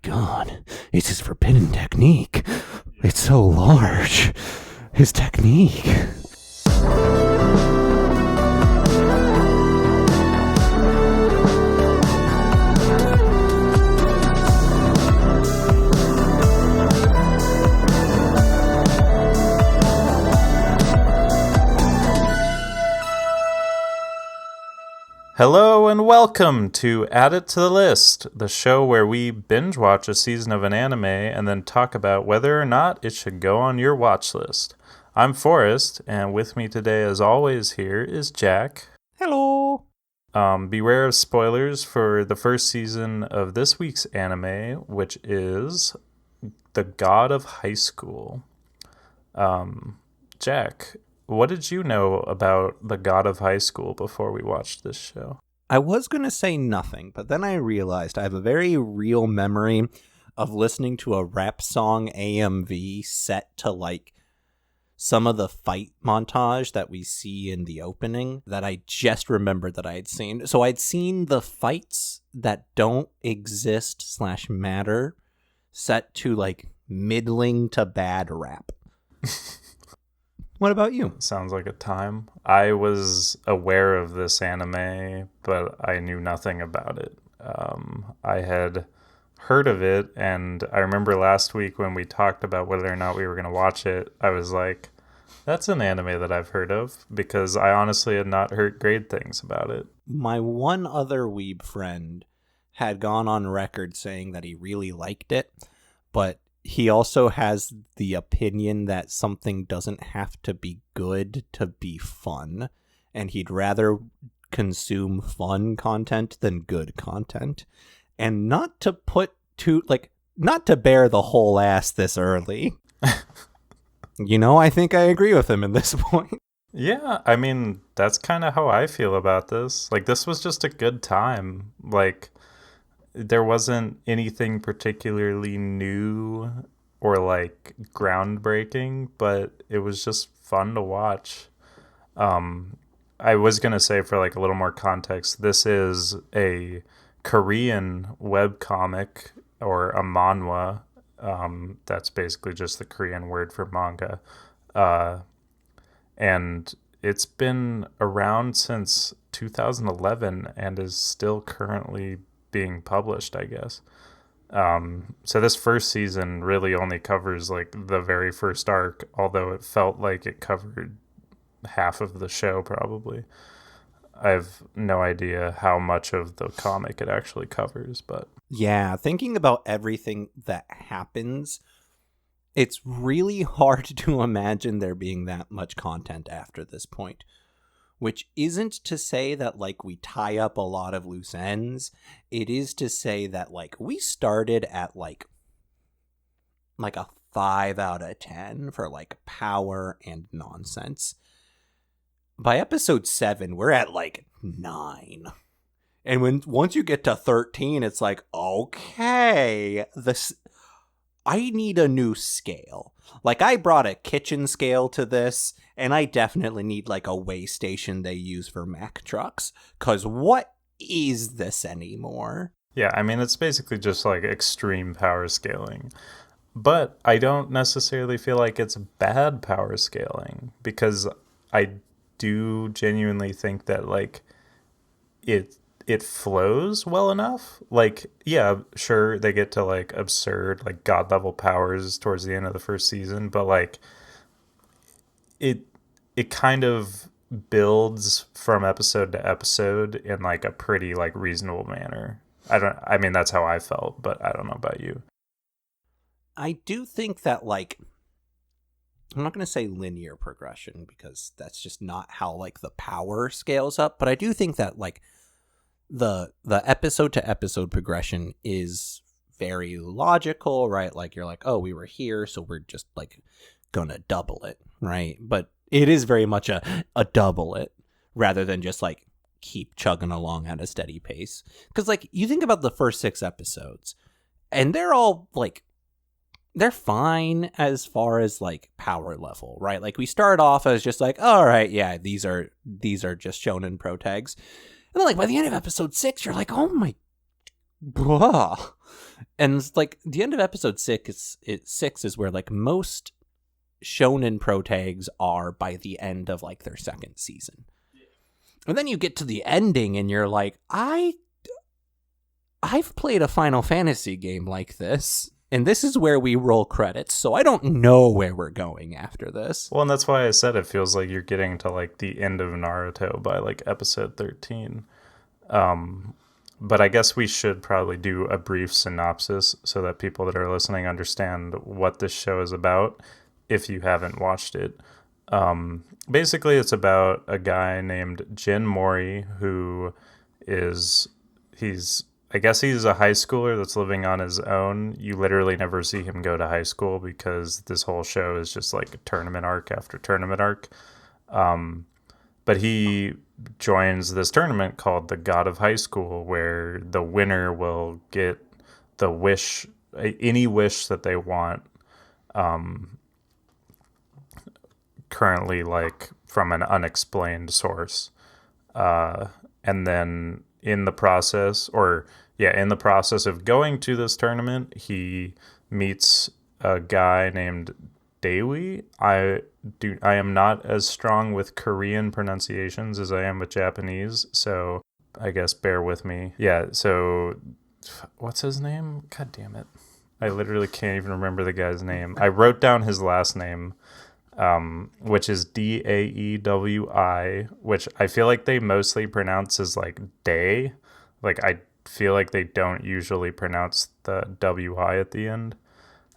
god, it's his forbidden technique. It's so large. His technique. Hello and welcome to Add It to the List, the show where we binge watch a season of an anime and then talk about whether or not it should go on your watch list. I'm Forrest, and with me today, as always, here is Jack. Hello. Beware of spoilers for the first season of this week's anime, which is the God of Highschool. Jack, what did you know about the God of Highschool before we watched this show? I was going to say nothing, but then I realized I have a very real memory of listening to a rap song AMV set to like some of the fight montage that we see in the opening that I just remembered that I had seen. So I'd seen the fights that don't exist / matter set to like middling to bad rap. What about you? Sounds like a time. I was aware of this anime, but I knew nothing about it. I had heard of it, and I remember last week when we talked about whether or not we were going to watch it, I was like, that's an anime that I've heard of, because I honestly had not heard great things about it. My one other weeb friend had gone on record saying that he really liked it, but he also has the opinion that something doesn't have to be good to be fun, and he'd rather consume fun content than good content. And not to bear the whole ass this early. I think I agree with him in this point. Yeah, I mean, that's kind of how I feel about this. Like, this was just a good time. Like, there wasn't anything particularly new or like groundbreaking, but it was just fun to watch. I was going to say, for like a little more context, this is a Korean webcomic or a manhwa. That's basically just the Korean word for manga. And it's been around since 2011 and is still currently being published, I guess. So this first season really only covers like the very first arc, although it felt like it covered half of the show probably. I have no idea how much of the comic it actually covers, but yeah, thinking about everything that happens, it's really hard to imagine there being that much content after this point. Which isn't to say that, like, we tie up a lot of loose ends. It is to say that, like, we started at, like a 5 out of 10 for, like, power and nonsense. By episode 7, we're at, like, 9. And once you get to 13, it's like, okay, I need a new scale. Like, I brought a kitchen scale to this, and I definitely need, like, a weigh station they use for Mack trucks. Because what is this anymore? Yeah, I mean, it's basically just, like, extreme power scaling. But I don't necessarily feel like it's bad power scaling, because I do genuinely think that, like, it flows well enough. Like, yeah, sure, they get to like absurd, like god level powers towards the end of the first season, but like it kind of builds from episode to episode in like a pretty like reasonable manner. I mean, that's how I felt, but I don't know about you. I do think that, like, I'm not going to say linear progression because that's just not how like the power scales up, but I do think that like the episode to episode progression is very logical, right? Like, you're like, oh, we were here, so we're just like gonna double it, right? But it is very much a double it rather than just like keep chugging along at a steady pace. Because like, you think about the first 6 episodes and they're all like, they're fine as far as like power level, right? Like, we start off as just like, all right, yeah, these are just shonen pro tags. And then, like, by the end of episode 6, you're like, oh my, blah. And it's like the end of episode 6 is where like most shonen protags are by the end of like their second season. And then you get to the ending and you're like, I've played a Final Fantasy game like this, and this is where we roll credits, so I don't know where we're going after this. Well, and that's why I said it feels like you're getting to like the end of Naruto by like episode 13. But I guess we should probably do a brief synopsis so that people that are listening understand what this show is about if you haven't watched it. Basically, it's about a guy named Jin Mori who I guess he's a high schooler that's living on his own. You literally never see him go to high school because this whole show is just like a tournament arc after tournament arc. But he joins this tournament called the God of Highschool, where the winner will get any wish that they want. Currently, like from an unexplained source, and then in the process of going to this tournament, he meets a guy named Dewi. I am not as strong with Korean pronunciations as I am with Japanese, so I guess bear with me. Yeah, so what's his name? God damn it. I literally can't even remember the guy's name. I wrote down his last name, which is Daewi, which I feel like they mostly pronounce as like day. Like I feel like they don't usually pronounce the WI at the end.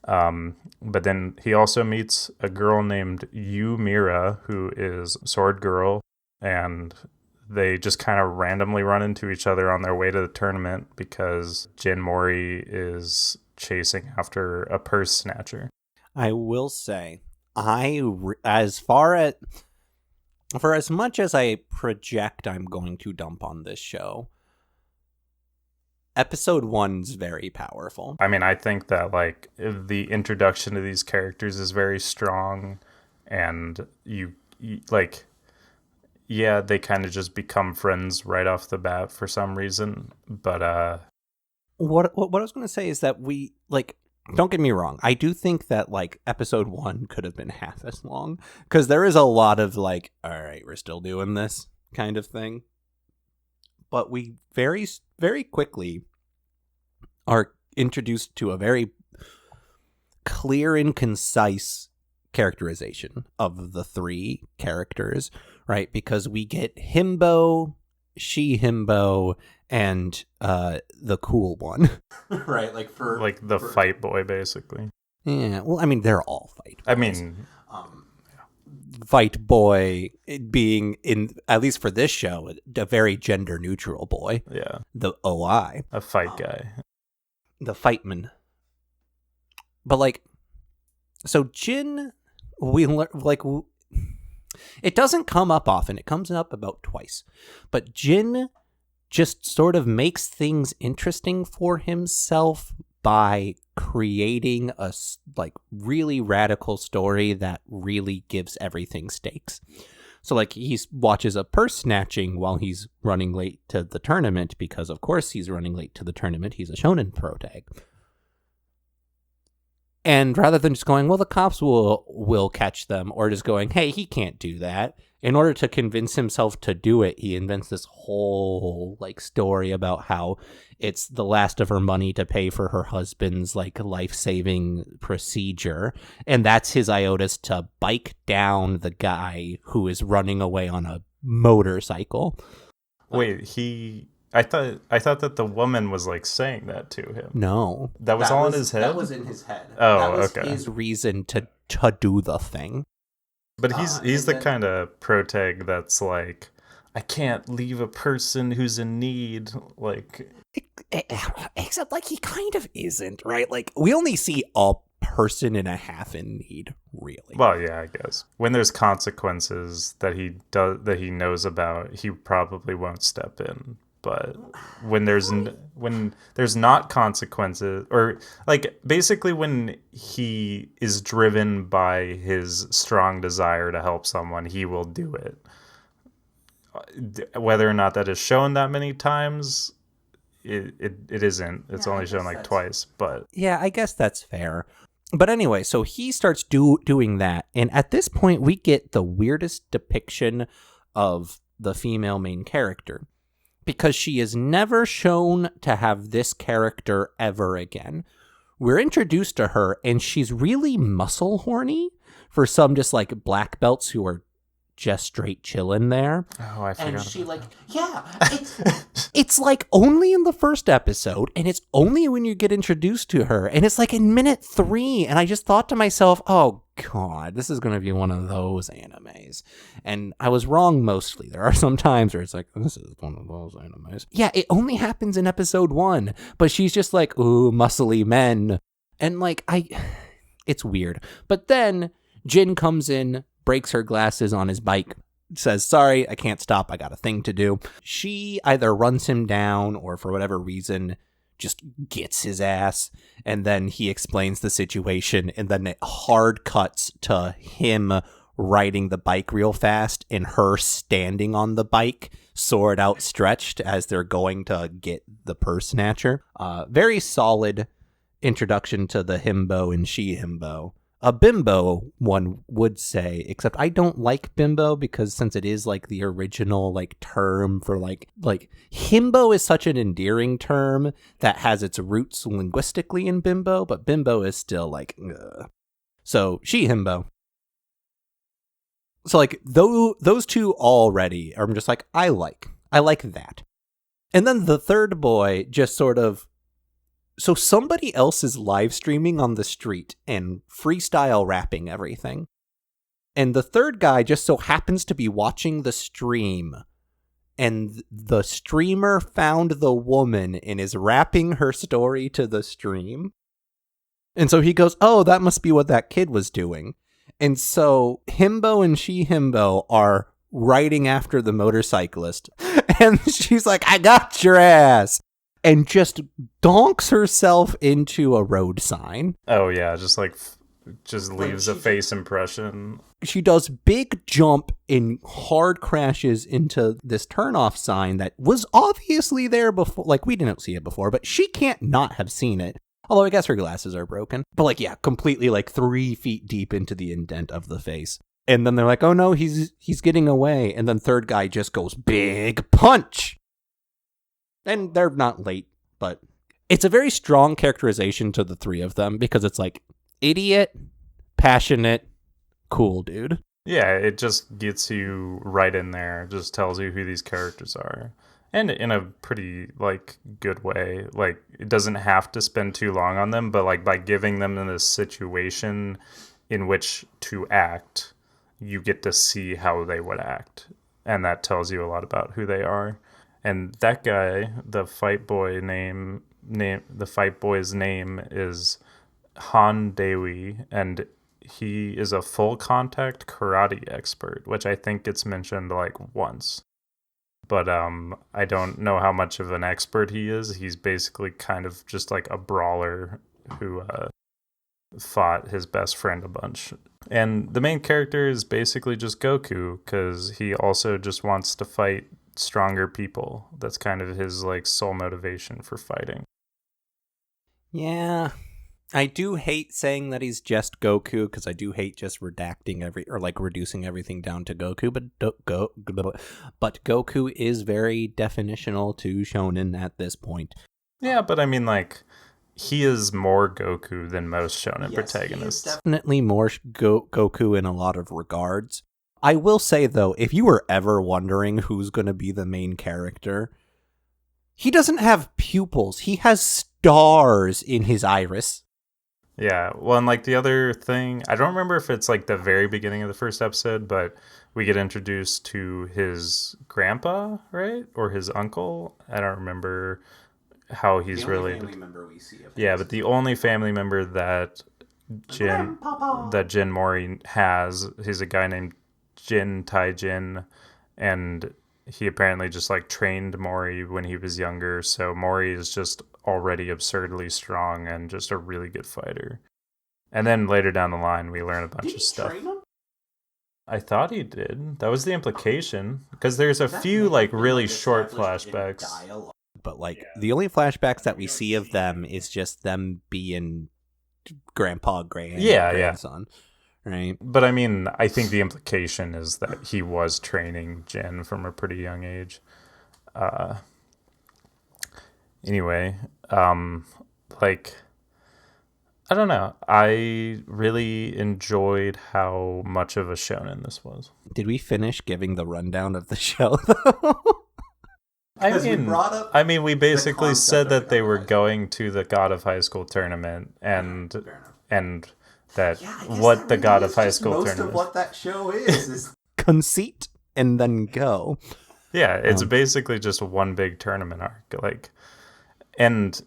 But then he also meets a girl named Yu Mira, who is Sword Girl, and they just kind of randomly run into each other on their way to the tournament because Jin Mori is chasing after a purse snatcher. I will say, for as much as I project I'm going to dump on this show, episode 1's very powerful. I mean, I think that like the introduction to these characters is very strong, and you like, yeah, they kind of just become friends right off the bat for some reason. But what I was going to say is that we like. Don't get me wrong. I do think that like episode 1 could have been half as long, because there is a lot of like, all right, we're still doing this kind of thing. But we very, very quickly are introduced to a very clear and concise characterization of the 3 characters, right? Because we get himbo, she-himbo, and the cool one. Right, like the fight boy, basically. Yeah, well, I mean, they're all fight boys. I mean, fight boy being, in at least for this show, a very gender neutral boy. Yeah. The OI. A fight guy. The fightman. But like, so Jin, it doesn't come up often. It comes up about twice. But Jin just sort of makes things interesting for himself by creating a like really radical story that really gives everything stakes. So like he watches a purse snatching while he's running late to the tournament, because of course he's running late to the tournament. He's a shonen protag. And rather than just going, well, the cops will catch them, or just going, hey, he can't do that, in order to convince himself to do it, he invents this whole like story about how it's the last of her money to pay for her husband's like life-saving procedure, and that's his iotas to bike down the guy who is running away on a motorcycle. Wait, I thought that the woman was like saying that to him. No, that was all in his head. That was in his head. Oh, that was okay. His reason to do the thing. But he's the kind of protag that's like, I can't leave a person who's in need. Like, except like he kind of isn't, right? Like we only see a person and a half in need, really. Well, yeah, I guess when there's consequences that he knows about, he probably won't step in. But when there's not consequences, or like basically when he is driven by his strong desire to help someone, he will do it. Whether or not that is shown that many times it isn't. It's only shown like twice, but yeah, I guess that's fair. But anyway, so he starts doing that, and at this point, we get the weirdest depiction of the female main character, because she is never shown to have this character ever again. We're introduced to her, and she's really muscle horny for some just like black belts who are just straight chilling there. Oh, I forgot. And she it's like only in the first episode, and it's only when you get introduced to her, and it's like in minute 3, and I just thought to myself, oh god, this is going to be one of those animes. And I was wrong mostly. There are some times where it's like, this is one of those animes. Yeah, it only happens in episode 1, but she's just like, ooh, muscly men. And like, it's weird. But then Jin comes in, breaks her glasses on his bike, says, sorry, I can't stop, I got a thing to do. She either runs him down or for whatever reason just gets his ass, and then he explains the situation, and then it hard cuts to him riding the bike real fast and her standing on the bike, sword outstretched as they're going to get the purse snatcher. Very solid introduction to the himbo and she himbo. A bimbo, one would say, except I don't like bimbo because since it is like the original like term for like himbo is such an endearing term that has its roots linguistically in bimbo, but bimbo is still like, ugh. So she himbo. So like those two already are just like, I like that. And then the third boy just sort of, so somebody else is live streaming on the street and freestyle rapping everything. And the third guy just so happens to be watching the stream. And the streamer found the woman and is rapping her story to the stream. And so he goes, oh, that must be what that kid was doing. And so himbo and she himbo are riding after the motorcyclist. And she's like, I got your ass. And just donks herself into a road sign. Oh yeah, just leaves a face impression. She does big jump and hard crashes into this turnoff sign that was obviously there before. Like, we didn't see it before, but she can't not have seen it. Although I guess her glasses are broken. But like, yeah, completely like 3 feet deep into the indent of the face. And then they're like, oh no, he's getting away. And then third guy just goes big punch. And they're not late, but it's a very strong characterization to the three of them because it's like idiot, passionate, cool dude. Yeah, it just gets you right in there, just tells you who these characters are. And in a pretty, like, good way. Like, it doesn't have to spend too long on them, but, like, by giving them in a situation in which to act, you get to see how they would act. And that tells you a lot about who they are. And that guy, the fight boy's name is Han Dewi, and he is a full contact karate expert, which I think gets mentioned like once. But I don't know how much of an expert he is. He's basically kind of just like a brawler who fought his best friend a bunch. And the main character is basically just Goku, because he also just wants to fight stronger people. That's kind of his like sole motivation for fighting. Yeah, I do hate saying that he's just Goku because I do hate just reducing everything down to Goku. But Goku is very definitional to shonen at this point. Yeah, but I mean, like, he is more Goku than most shonen protagonists. He is definitely more Goku in a lot of regards. I will say, though, if you were ever wondering who's going to be the main character, he doesn't have pupils. He has stars in his iris. Yeah, well, and like the other thing, I don't remember if it's like the very beginning of the first episode, but we get introduced to his grandpa, right? Or his uncle. I don't remember how he's related. The only family member we see of his. Yeah, but the only family member that Jin Mori has, he's a guy named Jin Taijin, and he apparently just like trained Mori when he was younger, so Mori is just already absurdly strong and just a really good fighter. And then later down the line we learn a bunch of stuff. Train him? I thought he did. That was the implication, because there's a few like really short flashbacks. but like the only flashbacks that we see of them is just them being grandpa, grandson, right? But I mean, I think the implication is that he was training Jin from a pretty young age. Anyway, like, I don't know. I really enjoyed how much of a shonen this was. Did we finish giving the rundown of the show, though? I mean, we basically said that they were going to the God of Highschool tournament, and that what the God of Highschool tournament. Most of what that show is conceit and then go. Yeah, it's basically just one big tournament arc, like, and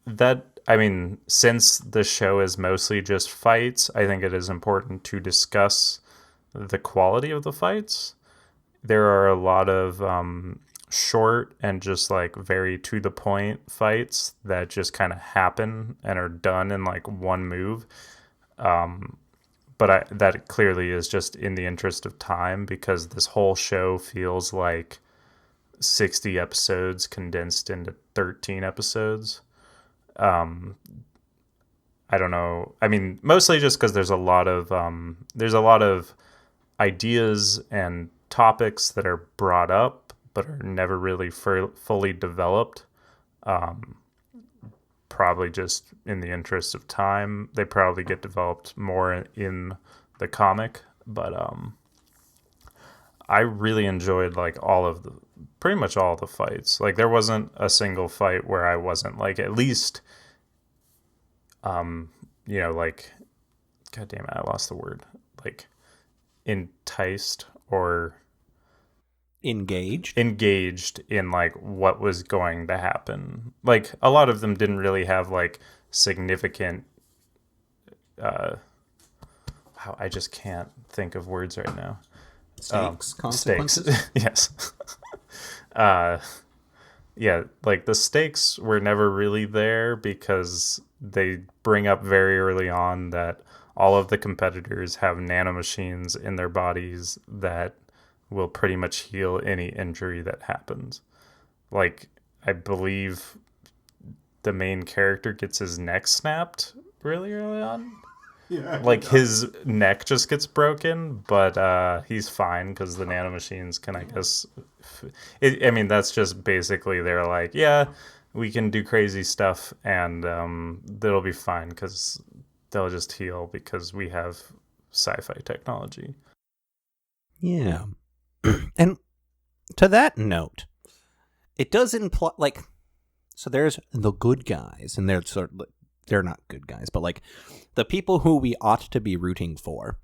that. I mean, since the show is mostly just fights, I think it is important to discuss the quality of the fights. There are a lot of short and just like very to the point fights that just kind of happen and are done in like one move. But that clearly is just in the interest of time, because this whole show feels like 60 episodes condensed into 13 episodes. I don't know. I mean, mostly just because there's a lot of ideas and topics that are brought up but are never really fully developed. Probably just in the interest of time. They probably get developed more in the comic, but I really enjoyed like pretty much all the fights. Like, there wasn't a single fight where I wasn't like at least like, god damn it, I lost the word, like enticed or engaged in like what was going to happen. Like, a lot of them didn't really have like significant I just can't think of words right now. Consequences. Yes. Yeah, like the stakes were never really there, because they bring up very early on that all of the competitors have nanomachines in their bodies that will pretty much heal any injury that happens. Like, I believe the main character gets his neck snapped really early on. Yeah, like his neck just gets broken, but he's fine because the nanomachines can, I guess. I mean, that's just basically they're like, yeah, we can do crazy stuff, and they'll be fine because they'll just heal because we have sci-fi technology. Yeah, and to that note, it does imply like, so there's the good guys, and they're not good guys, but like the people who we ought to be rooting for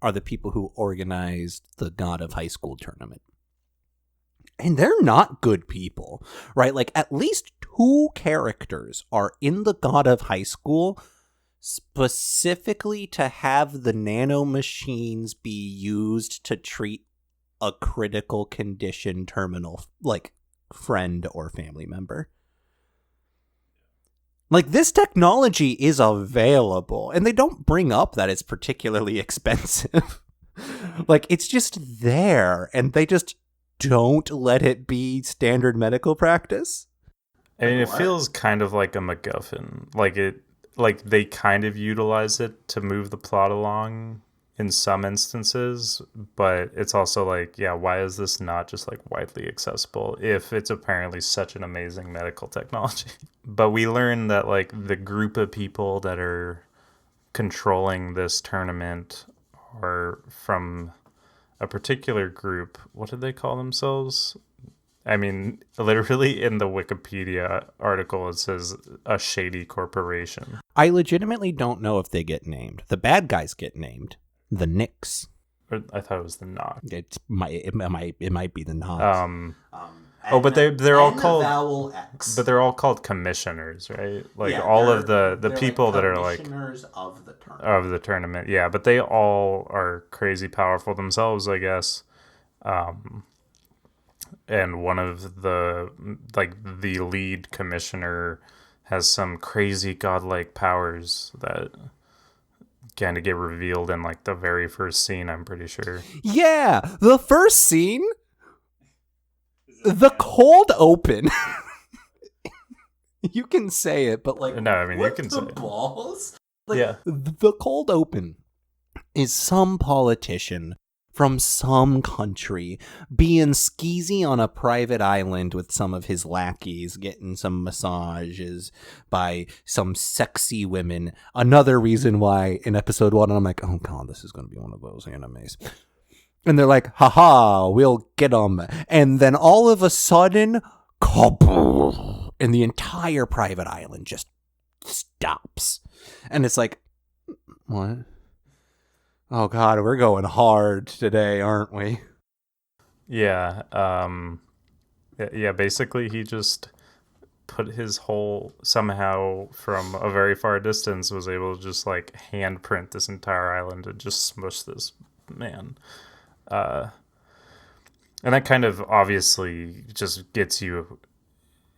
are the people who organized the God of Highschool tournament. And they're not good people, right? Like, at least 2 characters are in the God of Highschool specifically to have the nanomachines be used to treat a critical condition terminal, like, friend or family member. Like, this technology is available, and they don't bring up that it's particularly expensive. Like, it's just there, and they just don't let it be standard medical practice. I mean, it feels kind of like a MacGuffin. Like they kind of utilize it to move the plot along in some instances, but it's also like, yeah, why is this not just like widely accessible if it's apparently such an amazing medical technology? But we learn that like the group of people that are controlling this tournament are from a particular group. What did they call themselves? I mean, literally in the Wikipedia article, it says a shady corporation. I legitimately don't know if they get named. The bad guys get named. The Knicks. Or I thought it was the Knock. It might be the Knock. But they're all called vowel X. But they're all called commissioners, right? Like, yeah, all of the people like that are like commissioners of the tournament. Of the tournament, yeah. But they all are crazy powerful themselves, I guess. And one of the lead commissioner has some crazy godlike powers that kind of get revealed in like the very first scene, I'm pretty sure. Yeah, the first scene, the cold open You can say it, but like, No, I mean, you what can the say it. balls? Like, Yeah. the cold open is some politician from some country being skeezy on a private island with some of his lackeys, getting some massages by some sexy women. Another reason why in episode 1 I'm like, oh god, this is going to be one of those animes. And they're like, haha, we'll get them. And then all of a sudden, kaboom, and the entire private island just stops. And it's like, what? Oh god, we're going hard today, aren't we? Yeah. Yeah, basically he just put his whole, somehow from a very far distance, was able to just like handprint this entire island and just smush this man. And that kind of obviously just gets you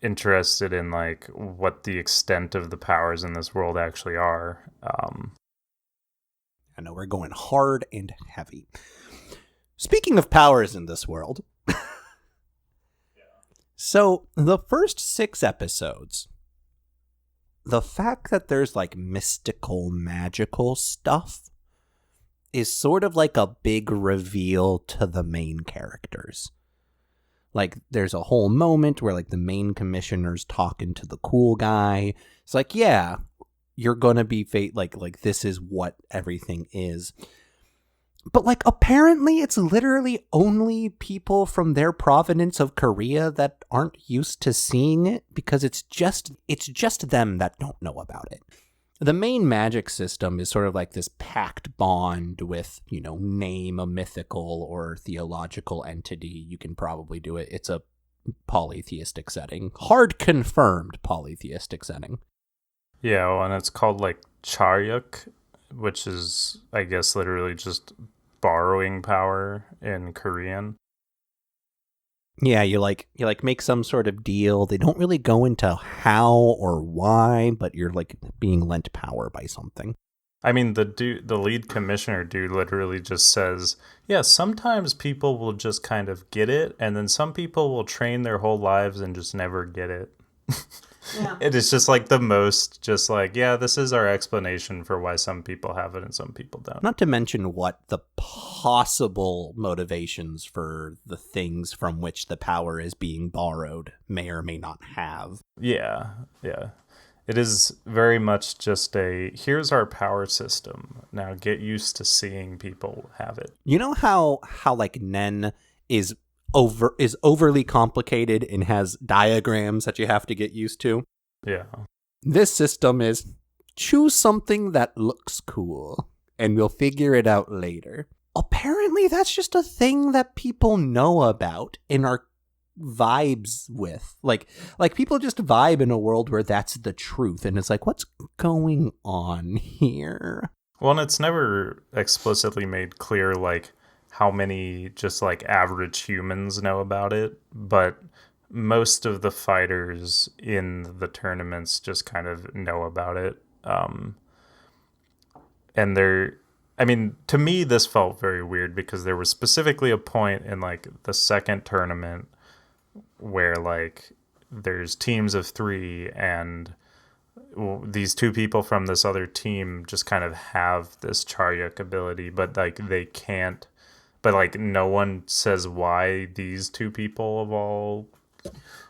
interested in like what the extent of the powers in this world actually are. I know we're going hard and heavy. Speaking of powers in this world, so the first 6 episodes, the fact that there's like mystical, magical stuff is sort of like a big reveal to the main characters. Like, there's a whole moment where like the main commissioner's talking to the cool guy. It's like, yeah, you're gonna be like this is what everything is. But like, apparently it's literally only people from their province of Korea that aren't used to seeing it, because it's just them that don't know about it. The main magic system is sort of like this pact bond with, name a mythical or theological entity. You can probably do it. It's a polytheistic setting. Hard confirmed polytheistic setting. Yeah, well, and it's called like charyuk, which is, I guess, literally just borrowing power in Korean. Yeah, you make some sort of deal. They don't really go into how or why, but you're like being lent power by something. I mean, the lead commissioner dude literally just says, yeah, sometimes people will just kind of get it, and then some people will train their whole lives and just never get it. Yeah. It is just like the most, just like, yeah, this is our explanation for why some people have it and some people don't. Not to mention what the possible motivations for the things from which the power is being borrowed may or may not have. Yeah. It is very much just here's our power system. Now get used to seeing people have it. You know how like Nen is overly complicated and has diagrams that you have to get used to? Yeah. This system is choose something that looks cool and we'll figure it out later. Apparently that's just a thing that people know about and are vibes with. Like people just vibe in a world where that's the truth, and it's like, what's going on here? Well, and it's never explicitly made clear like how many just like average humans know about it, but most of the fighters in the tournaments just kind of know about it. And to me, this felt very weird because there was specifically a point in like the second tournament where like there's teams of 3 and these 2 people from this other team just kind of have this Charyuk ability, but like they can't. But like no one says why these 2 people of all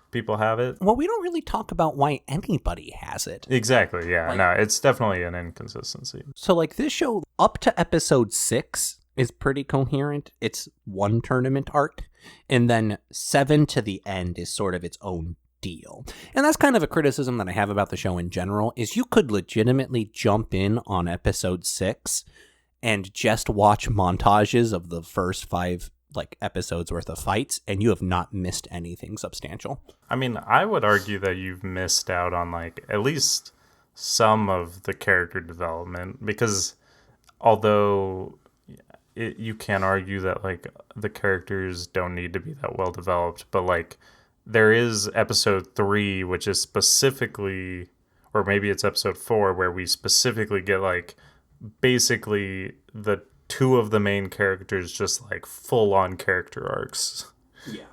people have it. Well, we don't really talk about why anybody has it. Exactly, yeah. No, it's definitely an inconsistency. So like this show up to episode 6 is pretty coherent. It's one tournament arc, and then 7 to the end is sort of its own deal. And that's kind of a criticism that I have about the show in general, is you could legitimately jump in on episode 6 and just watch montages of the first 5 like episodes worth of fights, and you have not missed anything substantial. I mean, I would argue that you've missed out on like at least some of the character development, because although you can argue that like the characters don't need to be that well developed, but like there is episode 3, which is specifically, or maybe it's episode 4, where we specifically get like basically the 2 of the main characters just like full on character arcs.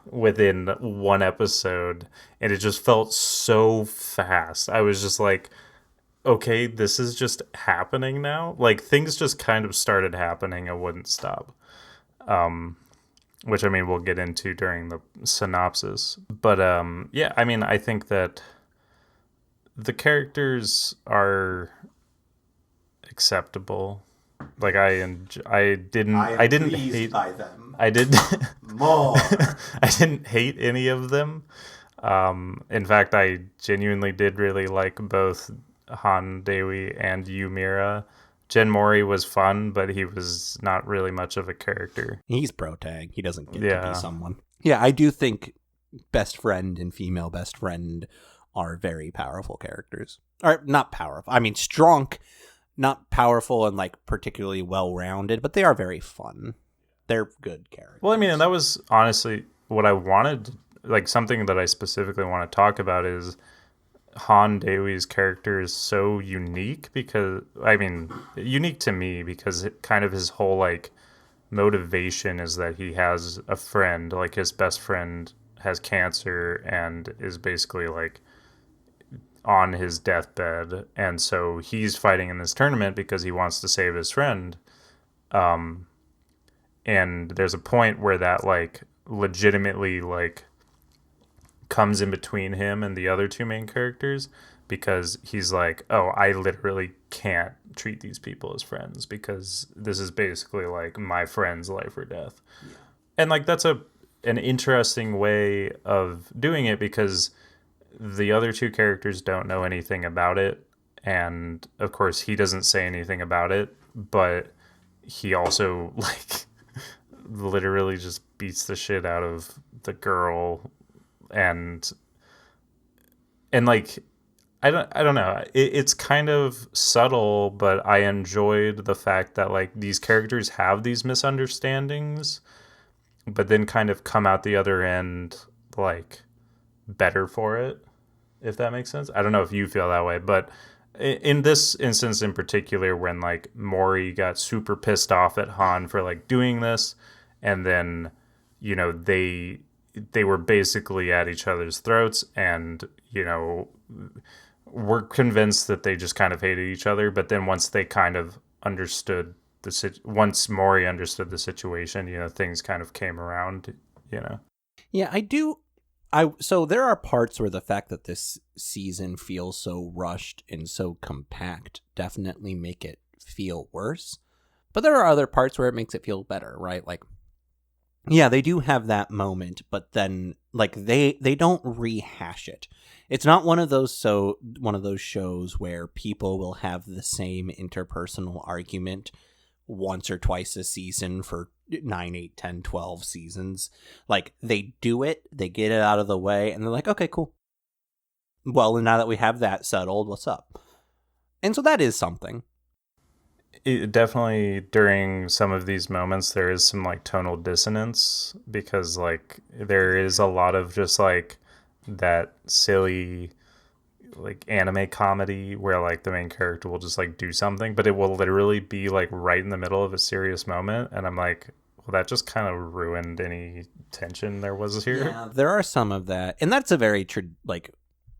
within one episode, and it just felt so fast. I was just like, okay, this is just happening now. Like, things just kind of started happening and wouldn't stop. Which, I mean, we'll get into during the synopsis. But, yeah, I mean, I think that the characters are acceptable. Like, I didn't hate by them. I did More. I didn't hate any of them. In fact, I genuinely did really like both Han Dewi and Ymira. Jen Mori was fun, but he was not really much of a character. He's protag. He doesn't get to be someone. Yeah, I do think best friend and female best friend are very powerful characters. Or not powerful. I mean, strong, not powerful and like particularly well-rounded, but they are very fun. They're good characters. Well, I mean, and that was honestly what I wanted. Like, something that I specifically want to talk about is Han Dewi's character is so unique because, I mean, unique to me because kind of his whole, like, motivation is that he has a friend, like, his best friend has cancer and is basically, like, on his deathbed. And so he's fighting in this tournament because he wants to save his friend. And there's a point where that, like, legitimately, like, comes in between him and the other two main characters because he's like, oh, I literally can't treat these people as friends because this is basically like my friend's life or death. Yeah. And like that's an interesting way of doing it because the other two characters don't know anything about it, and of course he doesn't say anything about it, but he also like literally just beats the shit out of the girl. And like I don't know, it's kind of subtle, but I enjoyed the fact that like these characters have these misunderstandings but then kind of come out the other end like better for it, if that makes sense. I don't know if you feel that way, but in this instance in particular, when like Mori got super pissed off at Han for like doing this, and then you know they were basically at each other's throats, and you know were convinced that they just kind of hated each other. But then once they kind of understood once Mori understood the situation, you know, things kind of came around, you know. Yeah, I do. So there are parts where the fact that this season feels so rushed and so compact definitely make it feel worse. But there are other parts where it makes it feel better, right? Like, yeah, they do have that moment, but then like they don't rehash it. It's not one of those shows where people will have the same interpersonal argument once or twice a season for 9, 8, 10, 12 seasons. Like, they do it, they get it out of the way, and they're like, okay, cool. Well, and now that we have that settled, what's up? And so that is something. It definitely, during some of these moments, there is some, like, tonal dissonance, because, like, there is a lot of just, like, that silly, like, anime comedy where, like, the main character will just, like, do something, but it will literally be, like, right in the middle of a serious moment, and I'm like, well, that just kind of ruined any tension there was here. Yeah, there are some of that, and that's a very,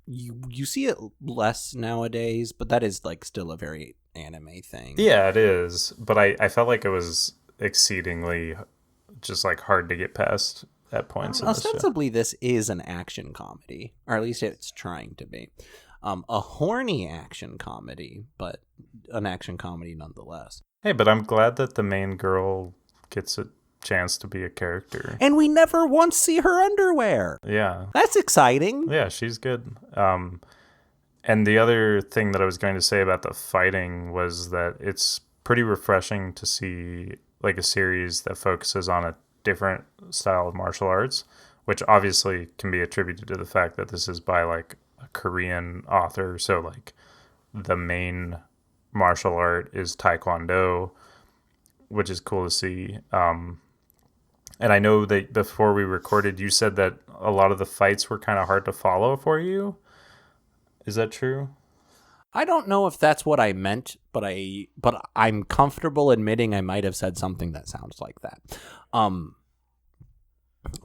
you see it less nowadays, but that is, like, still a very anime thing. Yeah, it is, but I felt like it was exceedingly just, like, hard to get past at points in ostensibly this is an action comedy, or at least it's trying to be a horny action comedy, but an action comedy nonetheless. Hey, but I'm glad that the main girl gets a chance to be a character, and we never once see her underwear. Yeah, that's exciting. Yeah, she's good. And the other thing that I was going to say about the fighting was that it's pretty refreshing to see like a series that focuses on a different style of martial arts, which obviously can be attributed to the fact that this is by like a Korean author. So like the main martial art is Taekwondo, which is cool to see. And I know that before we recorded, you said that a lot of the fights were kind of hard to follow for you. Is that true? I don't know if that's what I meant, but I'm comfortable admitting I might have said something that sounds like that.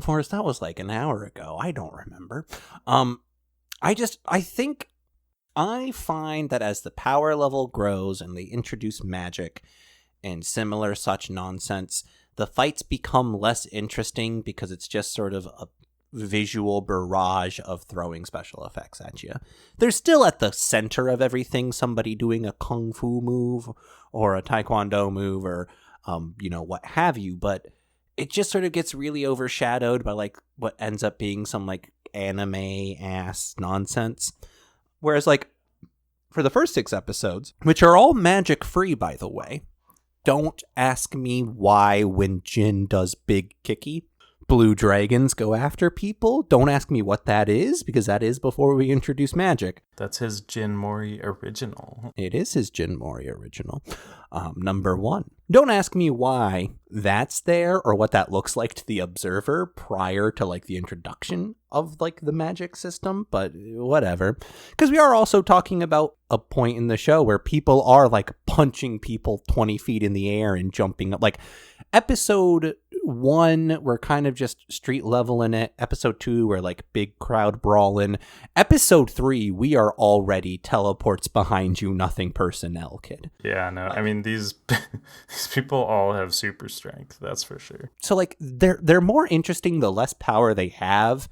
Forrest, that was like an hour ago. I don't remember. I think I find that as the power level grows and they introduce magic and similar such nonsense, the fights become less interesting because it's just sort of a visual barrage of throwing special effects at you. They're still at the center of everything, somebody doing a kung fu move or a taekwondo move or what have you, but it just sort of gets really overshadowed by like what ends up being some like anime ass nonsense. Whereas like for the first 6 episodes, which are all magic free by the way, don't ask me why when Jin does big kicky, blue dragons go after people. Don't ask me what that is, because that is before we introduce magic. That's his Jin Mori original. It is his Jin Mori original. Number 1. Don't ask me why that's there or what that looks like to the observer prior to like the introduction of like the magic system, but whatever. Because we are also talking about a point in the show where people are like punching people 20 feet in the air and jumping up. Like episode 1, we're kind of just street leveling it. Episode 2, we're like big crowd brawling. Episode 3, we are already teleports behind you, nothing personnel, kid. Yeah, no, I mean these people all have super strength, that's for sure. So like they're more interesting the less power they have,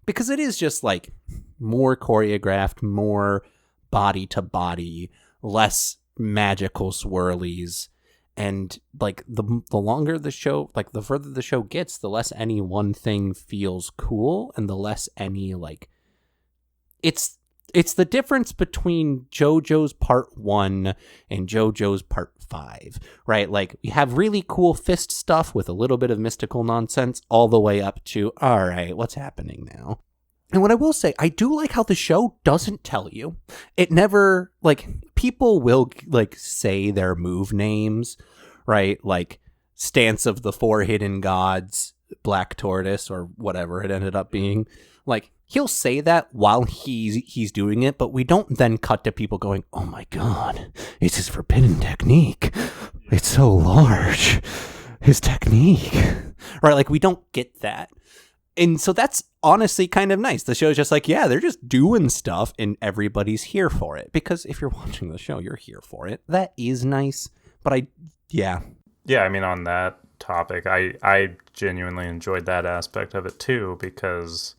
because it is just like more choreographed, more body to body, less magical swirlies. And like the longer the show, like the further the show gets, the less any one thing feels cool and the less any like it's the difference between JoJo's Part 1 and JoJo's Part 5, right? Like we have really cool fist stuff with a little bit of mystical nonsense all the way up to, all right, what's happening now? And what I will say, I do like how the show doesn't tell you. It never, like, people will, like, say their move names, right? Like, Stance of the 4 Hidden Gods, Black Tortoise, or whatever it ended up being. Like, he'll say that while he's doing it, but we don't then cut to people going, oh my god, it's his forbidden technique. It's so large. His technique. Right? Like, we don't get that. And so that's honestly kind of nice. The show's just like, yeah, they're just doing stuff and everybody's here for it. Because if you're watching the show, you're here for it. That is nice. But yeah. Yeah, I mean, on that topic, I genuinely enjoyed that aspect of it too, because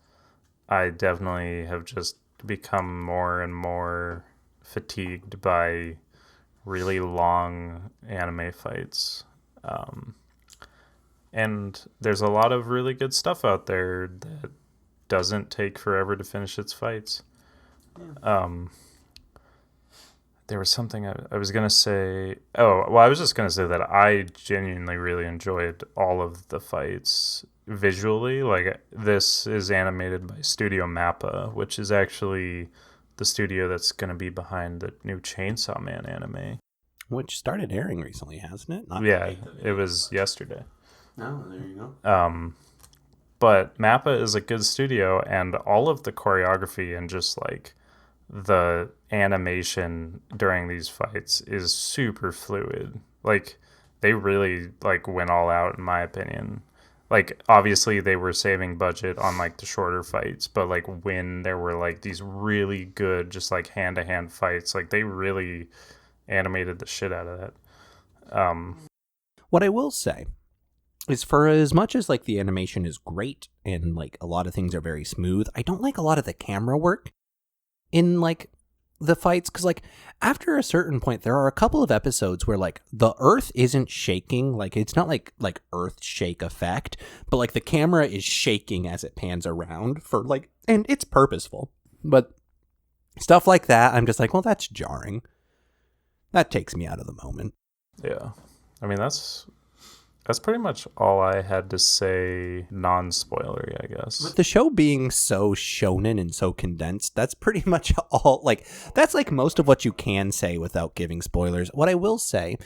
I definitely have just become more and more fatigued by really long anime fights. And there's a lot of really good stuff out there that doesn't take forever to finish its fights. There was something I was going to say. Oh, well, I was just going to say that I genuinely really enjoyed all of the fights visually. Like, this is animated by Studio Mappa, which is actually the studio that's going to be behind the new Chainsaw Man anime. Which started airing recently, hasn't it? Yeah, it was yesterday. Oh, there you go. But Mappa is a good studio, and all of the choreography and just like the animation during these fights is super fluid. Like, they really like went all out, in my opinion. Like, obviously they were saving budget on like the shorter fights, but like when there were like these really good just like hand-to-hand fights, like they really animated the shit out of that. What I will say is, for as much as like the animation is great and like a lot of things are very smooth, I don't like a lot of the camera work in like the fights, because like after a certain point there are a couple of episodes where like the earth isn't shaking, like it's not like earth shake effect, but like the camera is shaking as it pans around for like, and it's purposeful, but stuff like that I'm just like, well, that's jarring. That takes me out of the moment. Yeah, I mean that's pretty much all I had to say, non-spoilery, I guess. With the show being so shonen and so condensed, that's pretty much all, like, that's like most of what you can say without giving spoilers. What I will say,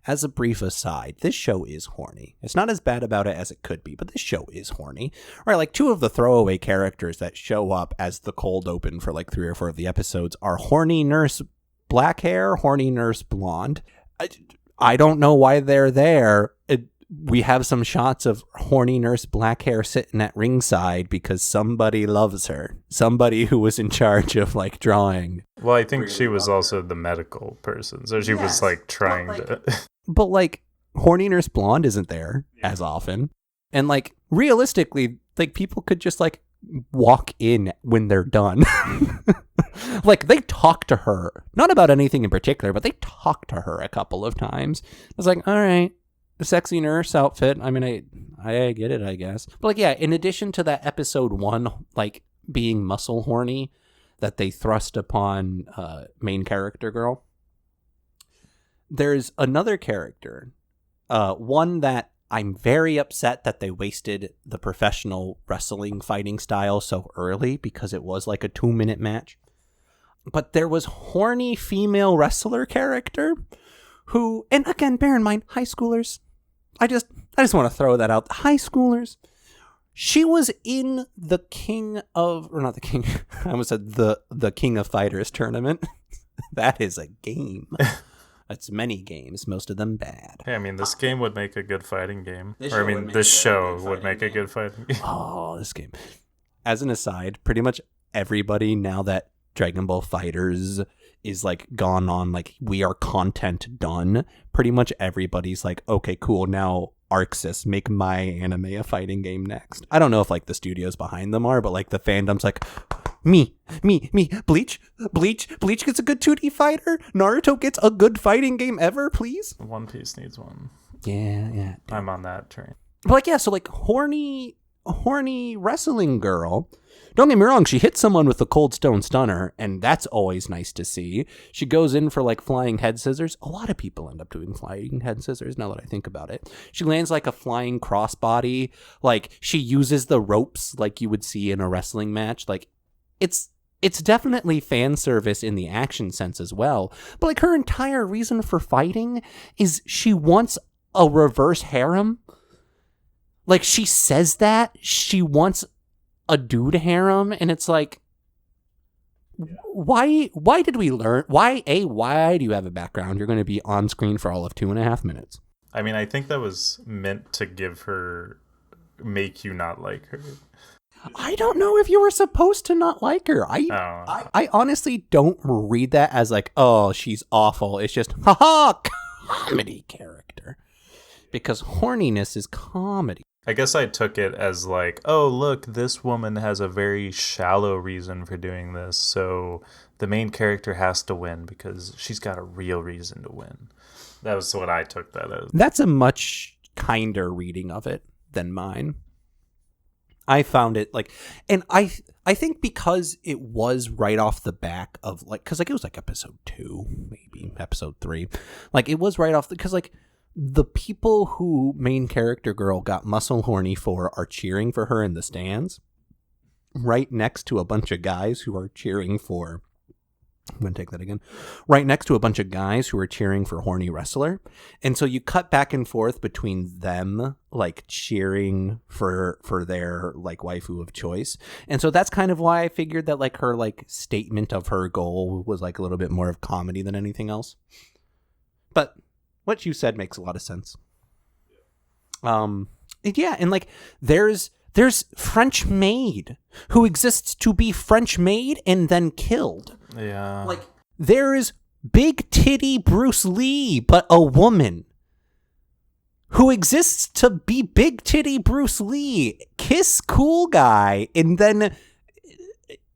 as a brief aside, this show is horny. It's not as bad about it as it could be, but this show is horny. Right, like 2 of the throwaway characters that show up as the cold open for like 3 or 4 of the episodes are horny nurse black hair, horny nurse blonde. I don't know why they're there. we have some shots of horny nurse black hair sitting at ringside because somebody loves her. Somebody who was in charge of like drawing. Well, I think she was also the medical person, so she was like trying to. But like horny nurse blonde isn't there as often, and like realistically, like people could just like walk in when they're done. Like they talk to her, not about anything in particular, but they talk to her a couple of times. I was like, all right. The sexy nurse outfit. I mean, I get it, I guess. But like, yeah, in addition to that episode 1, like being muscle horny that they thrust upon main character girl, there's another character, one that I'm very upset that they wasted the professional wrestling fighting style so early because it was like a 2-minute match. But there was horny female wrestler character who, and again, bear in mind, high schoolers. I just want to throw that out. High schoolers. She was in the King of, or not the King, I almost said the King of Fighters tournament. That is a game. That's many games, most of them bad. Hey, I mean, this game would make a good fighting game. This show would make a good fighting game. Oh, this game. As an aside, pretty much everybody, now that Dragon Ball Fighters is like gone on, like we are content done, pretty much everybody's like, okay, cool, now Arxis, make my anime a fighting game next. I don't know if like the studios behind them are, but like the fandom's like, me, Bleach gets a good 2D fighter, Naruto gets a good fighting game ever, please. One Piece needs one. Yeah. I'm on that train. But like, yeah, so like horny wrestling girl. Don't get me wrong, she hits someone with the Cold Stone Stunner, and that's always nice to see. She goes in for like flying head scissors. A lot of people end up doing flying head scissors now that I think about it. She lands like a flying crossbody. Like she uses the ropes like you would see in a wrestling match. Like it's definitely fan service in the action sense as well. But like her entire reason for fighting is she wants a reverse harem. Like she says that she wants a dude harem, and it's like, why did we learn? Why do you have a background? You're going to be on screen for all of 2.5 minutes. I mean, I think that was meant to make you not like her. I don't know if you were supposed to not like her. I honestly don't read that as like, oh, she's awful. It's just, haha, comedy character. Because horniness is comedy. I guess I took it as like, oh, look, this woman has a very shallow reason for doing this, so the main character has to win because she's got a real reason to win. That was what I took that as. That's a much kinder reading of it than mine. I found it like, and I think because it was right off the back of like, because like it was like episode 2, maybe episode 3, like it was right off because like, the people who main character girl got muscle horny for are cheering for her in the stands right next to a bunch of guys who are cheering for, I'm going to take that again, right next to a bunch of guys who are cheering for horny wrestler. And so you cut back and forth between them, like cheering for their like waifu of choice. And so that's kind of why I figured that like her like statement of her goal was like a little bit more of comedy than anything else. But what you said makes a lot of sense. Yeah, and like there's French maid who exists to be French maid and then killed. Yeah. Like there is big titty Bruce Lee, but a woman who exists to be big titty Bruce Lee, kiss cool guy, and then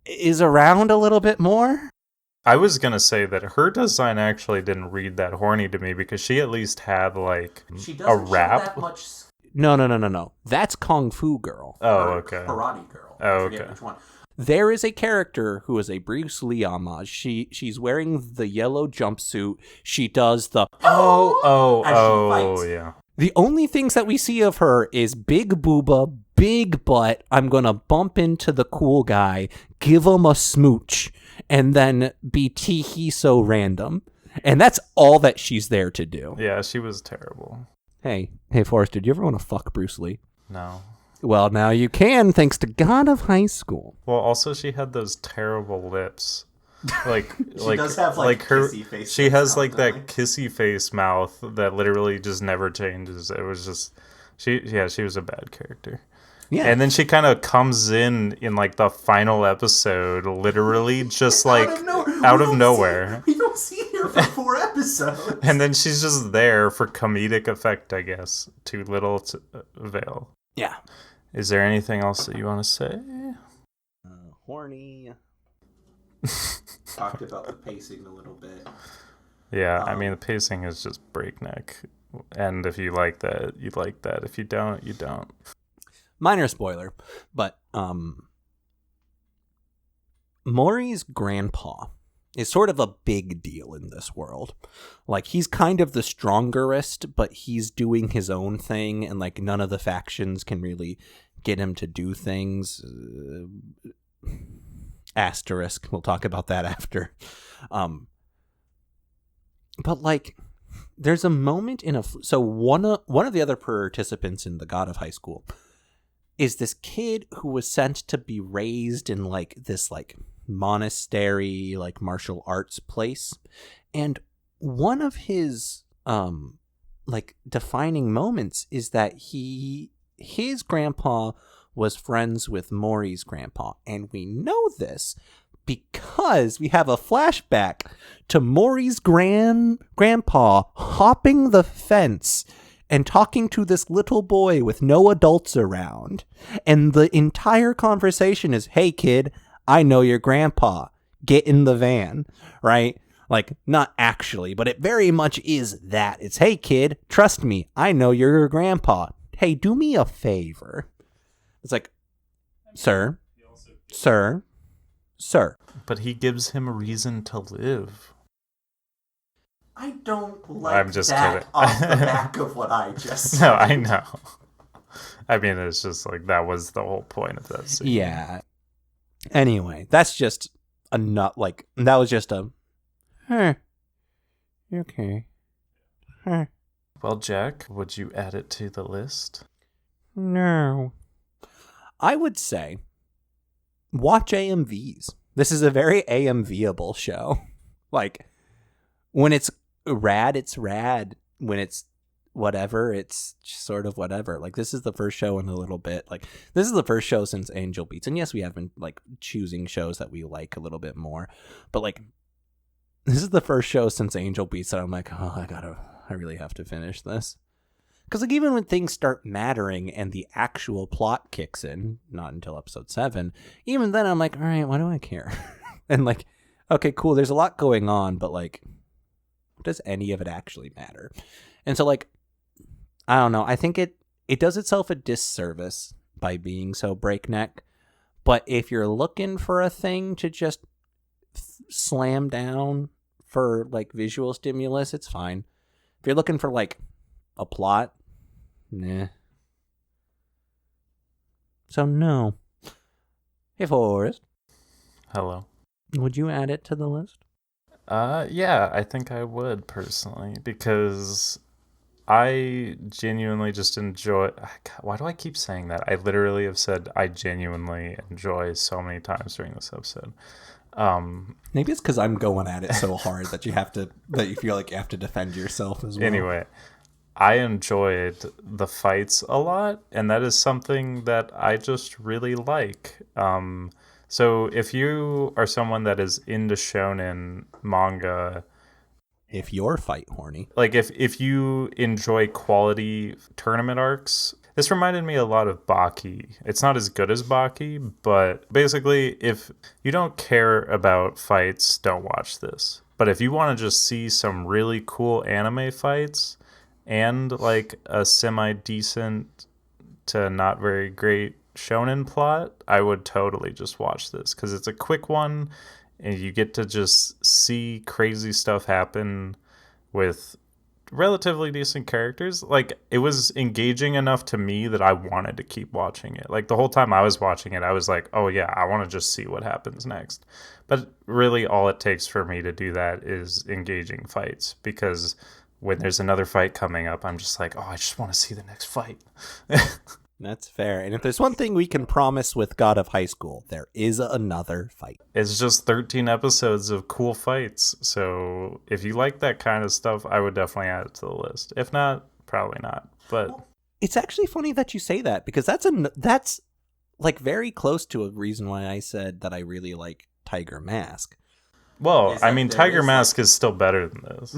is around a little bit more. I was going to say that her design actually didn't read that horny to me because she at least had like a wrap. That much. No. That's Kung Fu Girl. Oh, okay. Karate Girl. Oh, okay. Which one. There is a character who is a Bruce Lee homage. She's wearing the yellow jumpsuit. She does the yeah. The only things that we see of her is big booba, big butt. I'm going to bump into the cool guy, give him a smooch, and then be tee-hee so random. And that's all that she's there to do. Yeah, she was terrible. Hey, Forrest, did you ever want to fuck Bruce Lee? No. Well, now you can, thanks to God of High School. Well, also she had those terrible lips. Like She does have like her kissy face. she has mouth, like that doesn't kissy face mouth that literally just never changes. It was just she was a bad character. Yeah. And then she kind of comes in like the final episode, literally just like out of nowhere. We don't see her for 4 episodes. And then she's just there for comedic effect, I guess. Too little to avail. Yeah. Is there anything else that you want to say? Horny. Talked about the pacing a little bit. Yeah, I mean, the pacing is just breakneck. And if you like that, you like that. If you don't, you don't. Minor spoiler, but Maury's grandpa is sort of a big deal in this world. Like, he's kind of the strongerest, but he's doing his own thing, and like none of the factions can really get him to do things. Asterisk. We'll talk about that after. But like, there's a moment in so one of the other participants in the God of Highschool is this kid who was sent to be raised in like this like monastery, like martial arts place. And one of his like defining moments is that his grandpa was friends with Maury's grandpa. And we know this because we have a flashback to Maury's grandpa hopping the fence and talking to this little boy with no adults around. And the entire conversation is, hey, kid, I know your grandpa. Get in the van, right? Like, not actually, but it very much is that. It's, hey, kid, trust me. I know your grandpa. Hey, do me a favor. It's like, sir. But he gives him a reason to live. I don't like I'm just that kidding. off the back of what I just said. No, I know. I mean, it's just like that was the whole point of that scene. Yeah. Anyway, that's just a nut. Like, that was just a, okay. Well, Jack, would you add it to the list? No. I would say watch AMVs. This is a very AMV-able show. Like, when it's rad, it's rad. When it's whatever, it's sort of whatever. Like, this is the first show in a little bit. Like, this is the first show since Angel Beats. And yes, we have been, like, choosing shows that we like a little bit more. But, like, this is the first show since Angel Beats that I'm like, oh, I really have to finish this. Because, like, even when things start mattering and the actual plot kicks in, not until episode 7, even then I'm like, all right, why do I care? And, like, okay, cool, there's a lot going on, but, like, does any of it actually matter? And so, like, I don't know. I think it does itself a disservice by being so breakneck. But if you're looking for a thing to just slam down for, like, visual stimulus, it's fine. If you're looking for, like, a plot, nah. So, no. Hey, Forrest. Hello. Would you add it to the list? Yeah, I think I would personally, because I genuinely just enjoy. Why do I keep saying that? I literally have said I genuinely enjoy so many times during this episode. Maybe it's because I'm going at it so hard that you feel like you have to defend yourself as well. Anyway, I enjoyed the fights a lot, and that is something that I just really like. So if you are someone that is into shonen manga, if you're fight horny, like if you enjoy quality tournament arcs, this reminded me a lot of Baki. It's not as good as Baki, but basically if you don't care about fights, don't watch this. But if you want to just see some really cool anime fights and like a semi-decent to not very great shonen plot, I would totally just watch this because it's a quick one and you get to just see crazy stuff happen with relatively decent characters. Like, it was engaging enough to me that I wanted to keep watching it. Like, the whole time I was watching it, I was like, oh yeah, I want to just see what happens next. But really all it takes for me to do that is engaging fights, because when there's another fight coming up, I'm just like, oh, I just want to see the next fight. That's fair. And if there's one thing we can promise with God of Highschool, there is another fight. It's just 13 episodes of cool fights. So if you like that kind of stuff, I would definitely add it to the list. If not, probably not. But it's actually funny that you say that, because that's like very close to a reason why I said that I really like Tiger Mask. well, I mean, Tiger Mask is still better than this.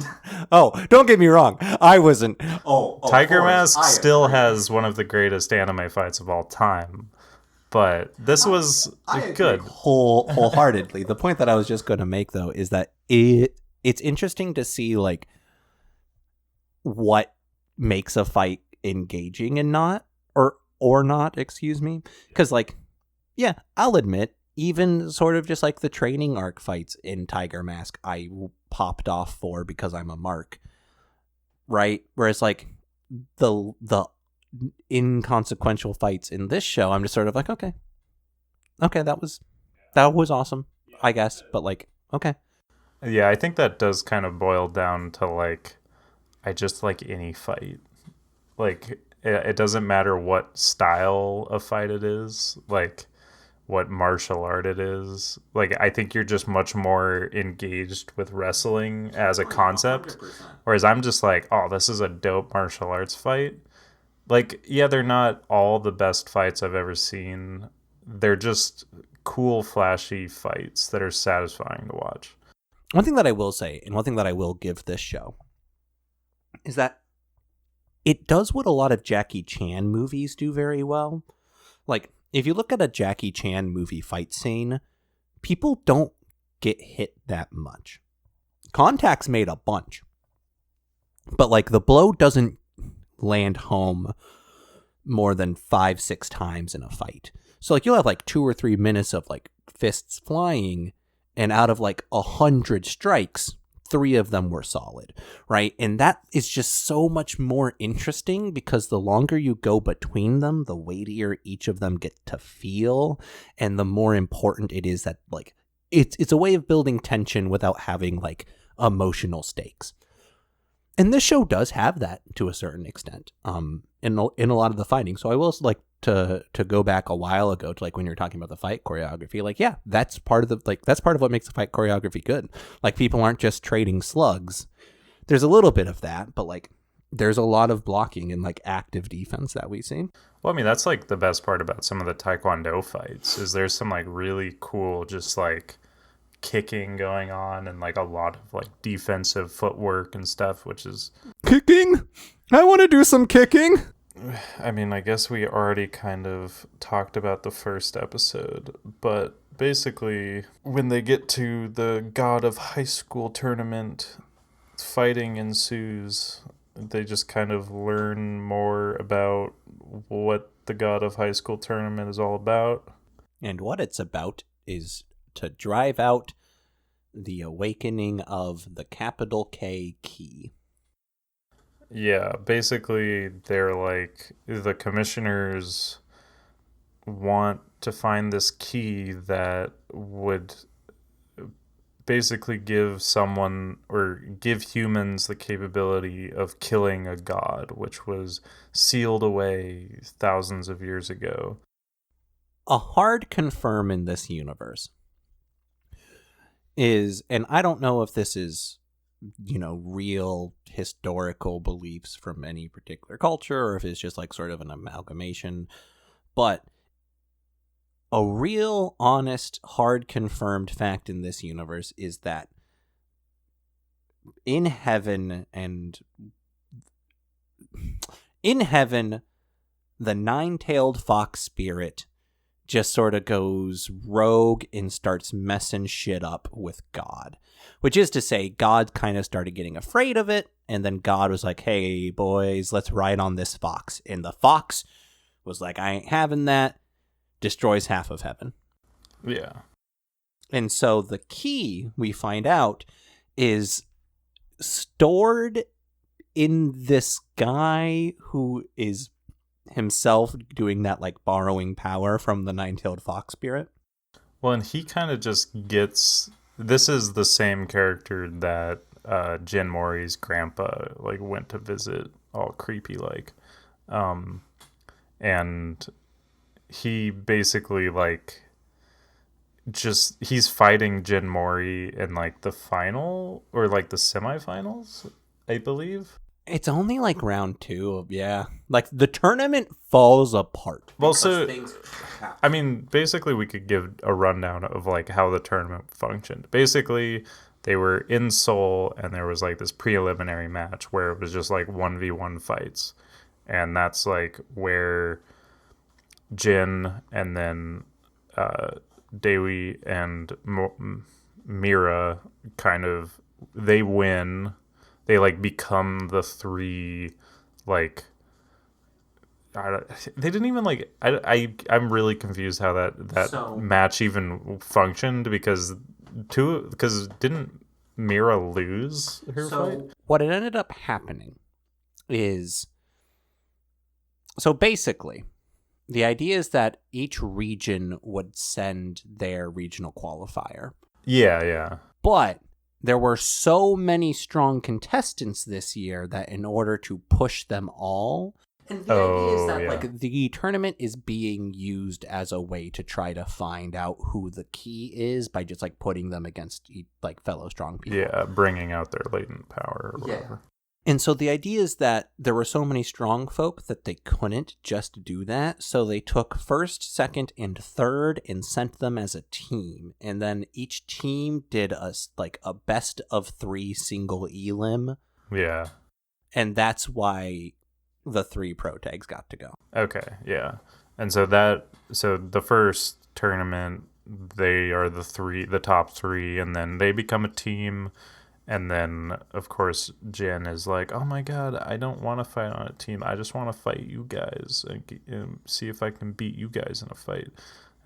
Oh, don't get me wrong. I wasn't. Tiger Mask still has one of the greatest anime fights of all time. But this was good. Wholeheartedly. The point that I was just going to make, though, is that it's interesting to see like what makes a fight engaging and not, or not, excuse me. Because like, yeah, I'll admit, even sort of just like the training arc fights in Tiger Mask, I popped off for because I'm a mark, right? Whereas like the inconsequential fights in this show, I'm just sort of like, okay, that was awesome, I guess, but like, okay. Yeah, I think that does kind of boil down to like, I just like any fight. Like, it doesn't matter what style of fight it is, like what martial art it is. Like, I think you're just much more engaged with wrestling as a concept. 100%. Whereas I'm just like, oh, this is a dope martial arts fight. Like, yeah, they're not all the best fights I've ever seen. They're just cool, flashy fights that are satisfying to watch. One thing that I will say, and one thing that I will give this show, is that it does what a lot of Jackie Chan movies do very well. Like, if you look at a Jackie Chan movie fight scene, people don't get hit that much. Contact's made a bunch. But, like, the blow doesn't land home more than 5-6 times in a fight. So, like, you'll have, like, 2 or 3 minutes of, like, fists flying, and out of, like, 100 strikes, 3 of them were solid, right? And that is just so much more interesting, because the longer you go between them, the weightier each of them get to feel, and the more important it is that, like, it's a way of building tension without having, like, emotional stakes. And this show does have that to a certain extent, in a lot of the fighting. So I will like to go back a while ago to like when you're talking about the fight choreography. Like, yeah, that's part of what makes the fight choreography good. Like, people aren't just trading slugs. There's a little bit of that, but like there's a lot of blocking and like active defense that we see. Well, I mean, that's like the best part about some of the Taekwondo fights is there's some like really cool, just like kicking going on, and like a lot of like defensive footwork and stuff, which is kicking. I want to do some kicking. I mean, I guess we already kind of talked about the first episode, but basically when they get to the God of Highschool tournament, fighting ensues. They just kind of learn more about what the God of Highschool tournament is all about. And what it's about is to drive out the awakening of the capital K key. Yeah, basically they're like, the commissioners want to find this key that would basically give someone, or give humans, the capability of killing a god, which was sealed away thousands of years ago. A hard confirm in this universe is, and I don't know if this is, real historical beliefs from any particular culture, or if it's just like sort of an amalgamation, but a real, honest, hard confirmed fact in this universe is that in heaven, the nine-tailed fox spirit just sort of goes rogue and starts messing shit up with God. Which is to say, God kind of started getting afraid of it, and then God was like, hey, boys, let's ride on this fox. And the fox was like, I ain't having that. Destroys half of heaven. Yeah. And so the key, we find out, is stored in this guy who is himself doing that, like, borrowing power from the nine-tailed fox spirit. Well, and he kind of just gets... This is the same character that Jin Mori's grandpa, like, went to visit, all creepy, like. and he basically like he's fighting Jin Mori in like the final or like the semifinals, I believe. It's only like round 2. Yeah. Like the tournament falls apart. Well, so I mean, basically we could give a rundown of like how the tournament functioned. Basically, they were in Seoul and there was like this preliminary match where it was just like 1v1 fights. And that's like where Jin and then Dewi and Mira kind of, they win. They like become the 3 like they didn't even like I'm really confused how that match even functioned because didn't Mira lose her fight? What it ended up happening is, so basically the idea is that each region would send their regional qualifier. Yeah. But there were so many strong contestants this year that in order to push them all, and the idea is that like the tournament is being used as a way to try to find out who the key is by just like putting them against like fellow strong people. Yeah, bringing out their latent power or whatever. And so the idea is that there were so many strong folk that they couldn't just do that. So they took first, second, and third and sent them as a team. And then each team did a best of 3 single elim. Yeah. And that's why the 3 pro tags got to go. Okay, yeah. And so the first tournament, they are the top 3, and then they become a team. And then, of course, Jin is like, oh my god, I don't want to fight on a team. I just want to fight you guys and see if I can beat you guys in a fight.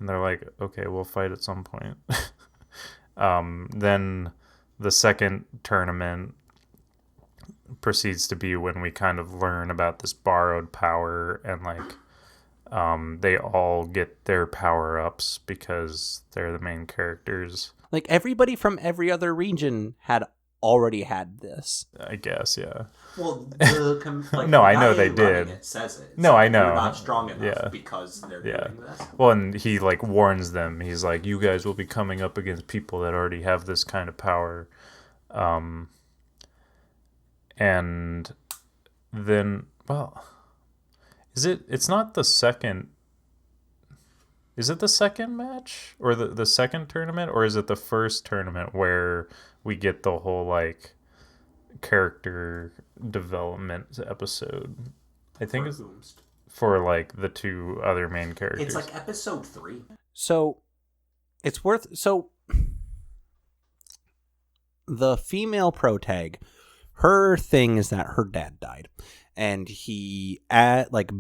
And they're like, okay, we'll fight at some point. Then the second tournament proceeds to be when we kind of learn about this borrowed power and like they all get their power-ups because they're the main characters. Like everybody from every other region had already had this, I guess. Yeah. Well, no, I know they did. It says it. No, I know. They're not strong enough because they're doing this. Well, and he like warns them. He's like, you guys will be coming up against people that already have this kind of power. And then, well, it's not the second. Is it the second match or the second tournament, or is it the first tournament where we get the whole like character development episode? I think it's for like the 2 other main characters. It's like episode 3. So it's worth, so the female pro tag, her thing is that her dad died. And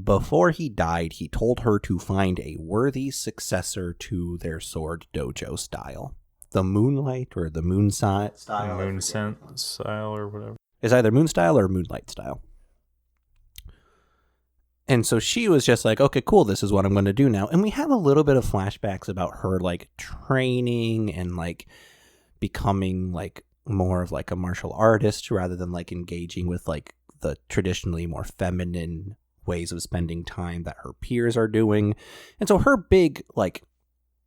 before he died, he told her to find a worthy successor to their sword dojo style. The Moonlight or the Moon style. Moon style or whatever. It's either Moon style or Moonlight style. And so she was just like, okay, cool, this is what I'm going to do now. And we have a little bit of flashbacks about her like training and like becoming like more of like a martial artist rather than like engaging with like the traditionally more feminine ways of spending time that her peers are doing. And so her big like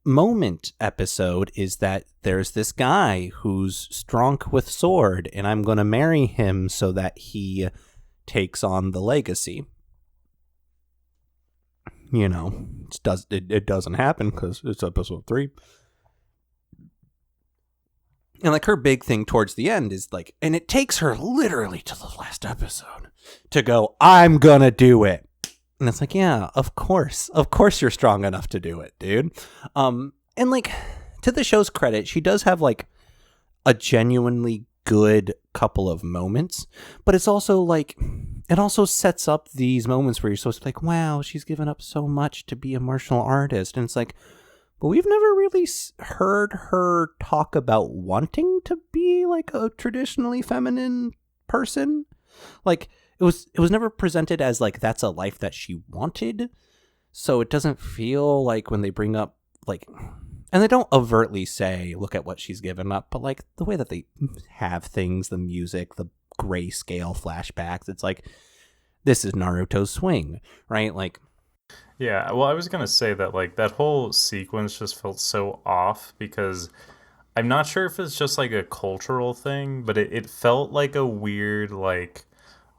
moment episode is that there's this guy who's strong with sword and I'm going to marry him so that he takes on the legacy. You know, it doesn't happen because it's episode 3. And like her big thing towards the end is like, and it takes her literally to the last episode to go, I'm gonna do it. And it's like, yeah, of course you're strong enough to do it, dude. And like, to the show's credit, she does have like a genuinely good couple of moments, but it's also like, it also sets up these moments where you're supposed to be like, wow, she's given up so much to be a martial artist. And it's like, but we've never really heard her talk about wanting to be like a traditionally feminine person. Like it was never presented as like that's a life that she wanted. So it doesn't feel like when they bring up like, and they don't overtly say, look at what she's given up, but like the way that they have things, the music, the grayscale flashbacks, it's like, this is Naruto's swing, right? Like, Yeah, well, I was gonna say that like that whole sequence just felt so off because I'm not sure if it's just like a cultural thing, but it felt like a weird like,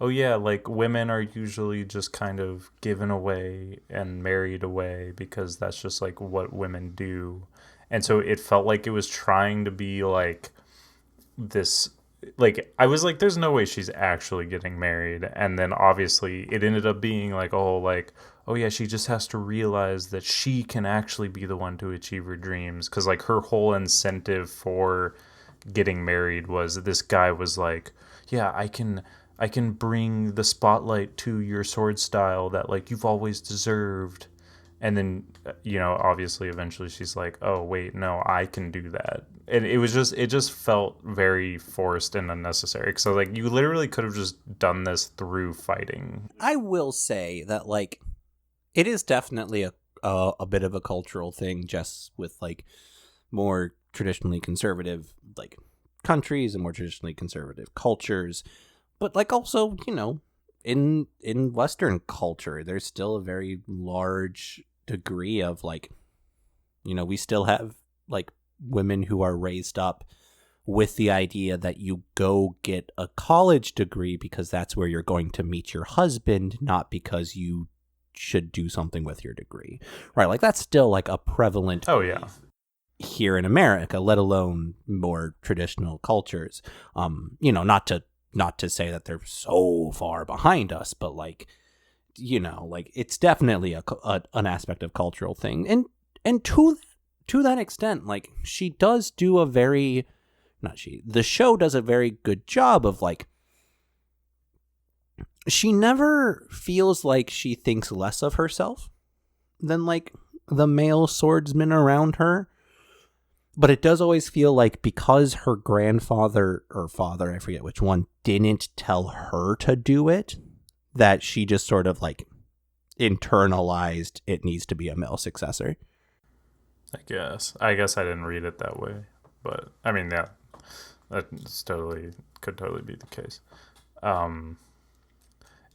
oh yeah, like women are usually just kind of given away and married away because that's just like what women do. And so it felt like it was trying to be like this, like I was like there's no way she's actually getting married, and then obviously it ended up being like, oh, like, oh yeah, she just has to realize that she can actually be the one to achieve her dreams, because like her whole incentive for getting married was this guy was like, yeah, I can bring the spotlight to your sword style that like you've always deserved. And then obviously eventually she's like, oh wait, no, I can do that. And it just felt very forced and unnecessary, so like you literally could have just done this through fighting. I will say that, like, it is definitely a bit of a cultural thing, just with like more traditionally conservative like countries and more traditionally conservative cultures. But like also, in Western culture, there's still a very large degree of like, we still have like women who are raised up with the idea that you go get a college degree because that's where you're going to meet your husband, not because you should do something with your degree, right? Like that's still like a prevalent Oh yeah. here in America, let alone more traditional cultures. Not to say that they're so far behind us, but like, like it's definitely an aspect of cultural thing, and to that extent, like she does do a very not she the show does a very good job of like, she never feels like she thinks less of herself than like the male swordsmen around her. But it does always feel like because her grandfather or father, I forget which one, didn't tell her to do it, that she just sort of like internalized it needs to be a male successor. I guess I didn't read it that way, but I mean, yeah, that's totally could totally be the case. um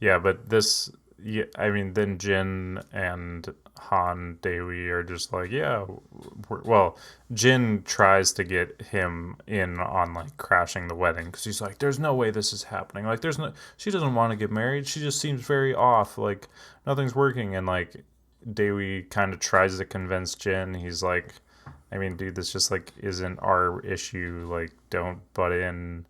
Yeah, but this, yeah, I mean, then Jin and Han Dewi are just like, yeah, well, Jin tries to get him in on like crashing the wedding because he's like, there's no way this is happening. Like, there's no, she doesn't want to get married. She just seems very off. Like, nothing's working. And like, Dewi kind of tries to convince Jin. He's like, I mean, dude, this just like isn't our issue. Like, don't butt in.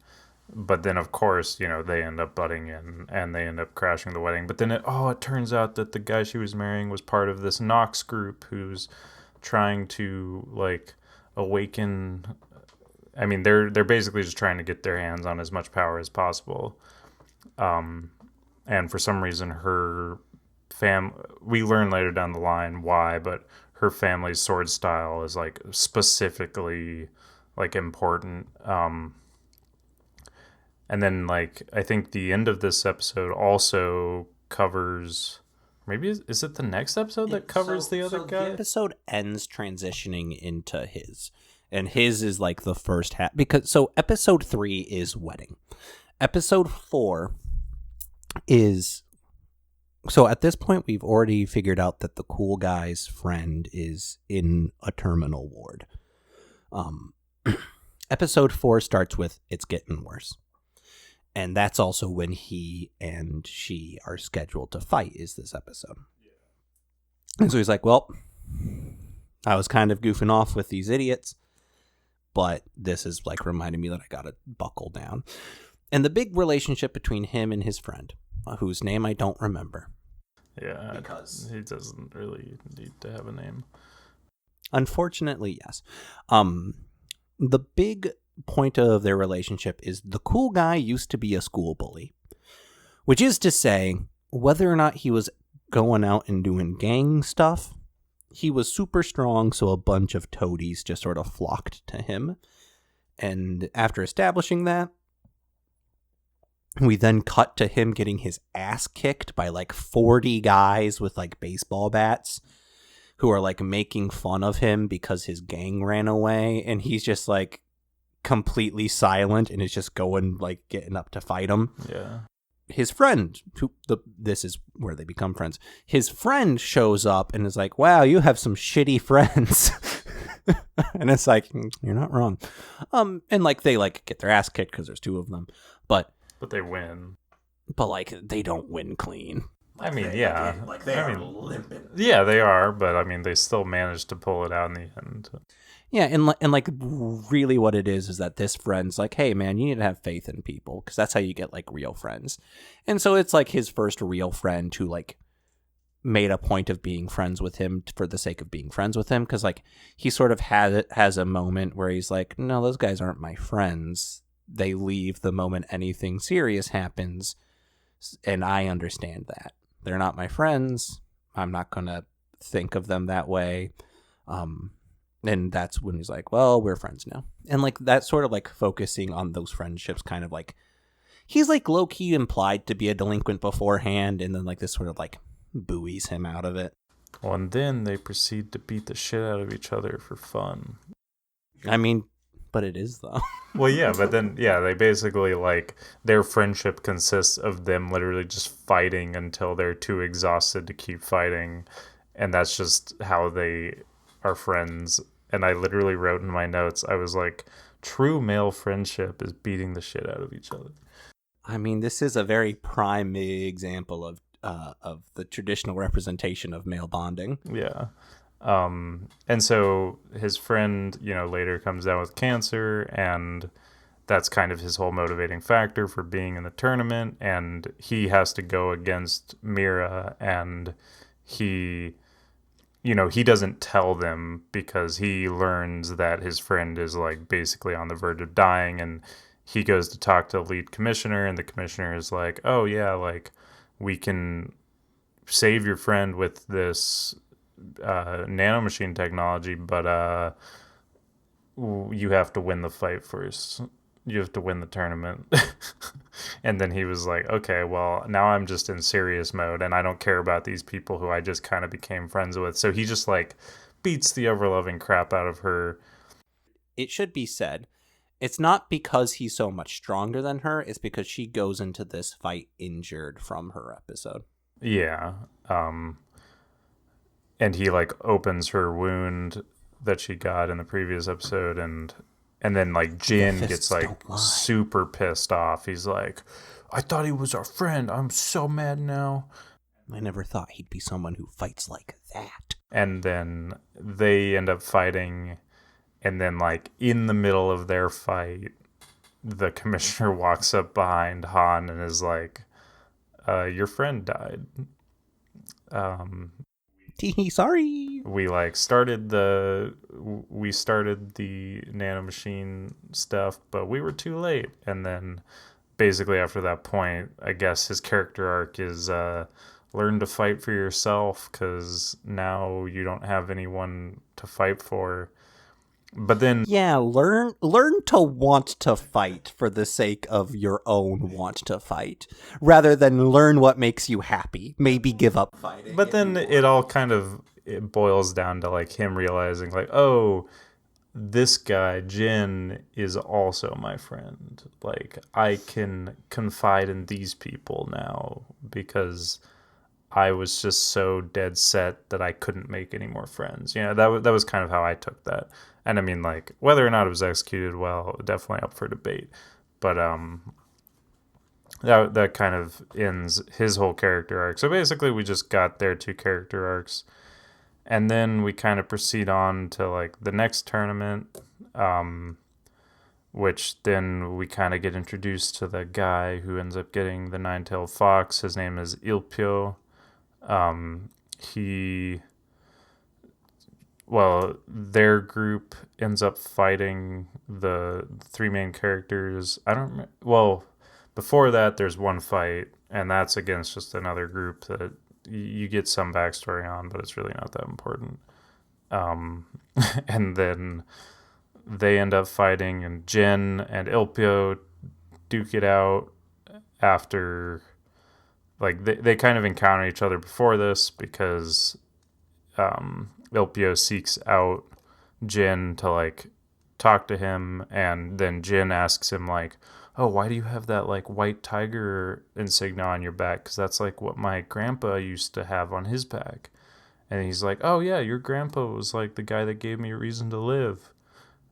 But then of course they end up butting in and they end up crashing the wedding. But then it turns out that the guy she was marrying was part of this Nox group who's trying to like awaken. I mean, they're basically just trying to get their hands on as much power as possible. And for some reason her we learn later down the line why, but her family's sword style is like specifically like important. And then, like, I think the end of this episode also covers. Maybe is it the next episode that covers the other guy? The episode ends transitioning into his, and his is like the first half because episode 3 is wedding. Episode 4 is. So at this point, we've already figured out that the cool guy's friend is in a terminal ward. Episode 4 starts with "It's getting worse." And that's also when he and she are scheduled to fight, is this episode. And so he's like, well, I was kind of goofing off with these idiots, but this is like reminding me that I got to buckle down. And the big relationship between him and his friend, whose name I don't remember. Yeah, because he doesn't really need to have a name. Unfortunately, yes. The big point of their relationship is the cool guy used to be a school bully, which is to say, whether or not he was going out and doing gang stuff, he was super strong, so a bunch of toadies just sort of flocked to him. And after establishing that, we then cut to him getting his ass kicked by like 40 guys with like baseball bats who are like making fun of him because his gang ran away, and he's just like completely silent and is just going like getting up to fight him. Yeah. his friend, this is where they become friends. His friend shows up and is like, "Wow, you have some shitty friends." And it's like, you're not wrong. And like they like get their ass kicked because there's two of them, but they win. But like they don't win clean. I mean, yeah, they are limping. Yeah, they are, but I mean, they still managed to pull it out in the end. Yeah, and like really, what it is that this friend's like, "Hey, man, you need to have faith in people because that's how you get like real friends." And so it's like his first real friend who like made a point of being friends with him for the sake of being friends with him, because like he sort of has a moment where he's like, "No, those guys aren't my friends. They leave the moment anything serious happens, and I understand that they're not my friends. I'm not gonna think of them that way." And that's when he's like, "Well, we're friends now." And like that sort of like focusing on those friendships, kind of like he's like low key implied to be a delinquent beforehand, and then like this sort of like buoys him out of it. Well, and then they proceed to beat the shit out of each other for fun. I mean, but it is though. Well, yeah, but then they basically like their friendship consists of them literally just fighting until they're too exhausted to keep fighting, and that's just how they are friends. And I literally wrote in my notes, I was like, true male friendship is beating the shit out of each other. I mean, this is a very prime example of the traditional representation of male bonding. Yeah. And so his friend, later comes down with cancer, and that's kind of his whole motivating factor for being in the tournament. And he has to go against Mira, and he doesn't tell them because he learns that his friend is like basically on the verge of dying, and he goes to talk to the lead commissioner, and the commissioner is like, "Oh yeah, like we can save your friend with this nanomachine technology, but you have to win the fight first. You have to win the tournament." And then he was like, "Okay, well, now I'm just in serious mode, and I don't care about these people who I just kind of became friends with." So he just like beats the ever-loving crap out of her. It should be said, it's not because he's so much stronger than her, it's because she goes into this fight injured from her episode. Yeah. And he like opens her wound that she got in the previous episode, and then like Jin gets like super pissed off. He's like, "I thought he was our friend. I'm so mad now. I never thought he'd be someone who fights like that." And then they end up fighting, and then like in the middle of their fight, the commissioner walks up behind Han and is like, "Your friend died. Sorry. We like started the nanomachine stuff, but we were too late." And then basically after that point, I guess his character arc is learn to fight for yourself, because now you don't have anyone to fight for. But then learn to want to fight for the sake of your own want to fight, rather than learn what makes you happy. Maybe give up fighting. But then it all kind of boils down to like him realizing like, oh, this guy Jin is also my friend. Like I can confide in these people now because I was just so dead set that I couldn't make any more friends. That was kind of how I took that. And I mean, like, whether or not it was executed well, definitely up for debate. But that kind of ends his whole character arc. So basically, we just got their two character arcs, and then we kind of proceed on to like the next tournament, which then we kind of get introduced to the guy who ends up getting the nine-tailed fox. His name is Ilpyo. Their group ends up fighting the three main characters. I don't remember. Well, before that, there's one fight, and that's against just another group that you get some backstory on, but it's really not that important. And then they end up fighting, and Jin and Ilpyo duke it out after. Like, they kind of encounter each other before this because Ilpyo seeks out Jin to, like, talk to him, and then Jin asks him, like, oh, why do you have that like white tiger insignia on your back? Because that's like what my grandpa used to have on his back. And he's like, oh yeah, your grandpa was like the guy that gave me a reason to live.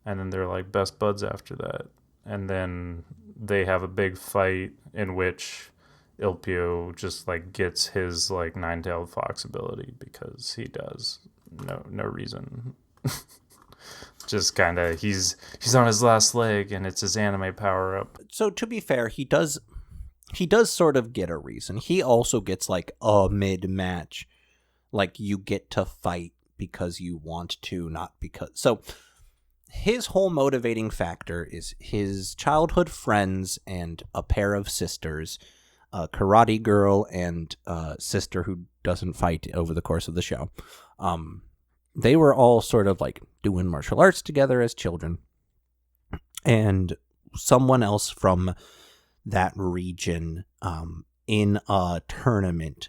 And then they're like best buds after that. And then they have a big fight in which Ilpio just like gets his like nine-tailed fox ability because he does. No reason. Just kind of he's on his last leg and it's his anime power up. So to be fair, he does sort of get a reason. He also gets like a mid-match, like you get to fight because you want to, not because. So his whole motivating factor is his childhood friends and a pair of sisters, a karate girl and a sister who doesn't fight over the course of the show. They were all sort of like doing martial arts together as children. And someone else from that region in a tournament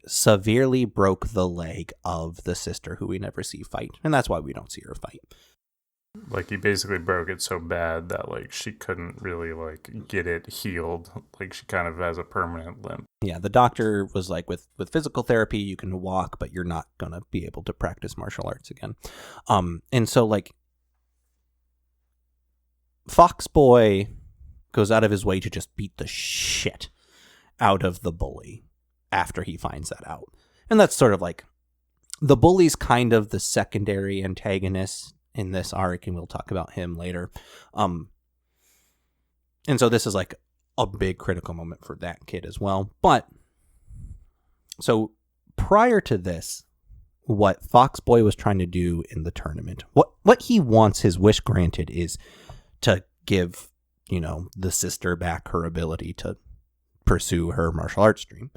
severely broke the leg of the sister who we never see fight. And that's why we don't see her fight. Like he basically broke it so bad that like she couldn't really like get it healed. Like she kind of has a permanent limp. Yeah, the doctor was like, with physical therapy, you can walk, but you're not going to be able to practice martial arts again. And so like Foxboy goes out of his way to just beat the shit out of the bully after he finds that out. And that's sort of like, the bully's kind of the secondary antagonist in this arc, and we'll talk about him later. And so this is like a big critical moment for that kid as well. But so prior to this, what Foxboy was trying to do in the tournament, what he wants his wish granted is to give, the sister back her ability to pursue her martial arts dream.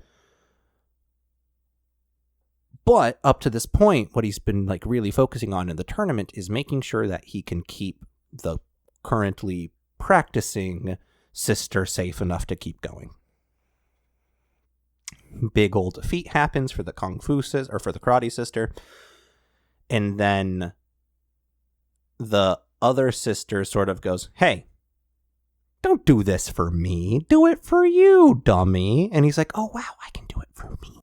But up to this point, what he's been like really focusing on in the tournament is making sure that he can keep the currently practicing sister safe enough to keep going. Big old defeat happens for the Kung Fu sister, or for the karate sister. And then the other sister sort of goes, hey, don't do this for me. Do it for you, dummy. And he's like, oh, wow, I can do it for me.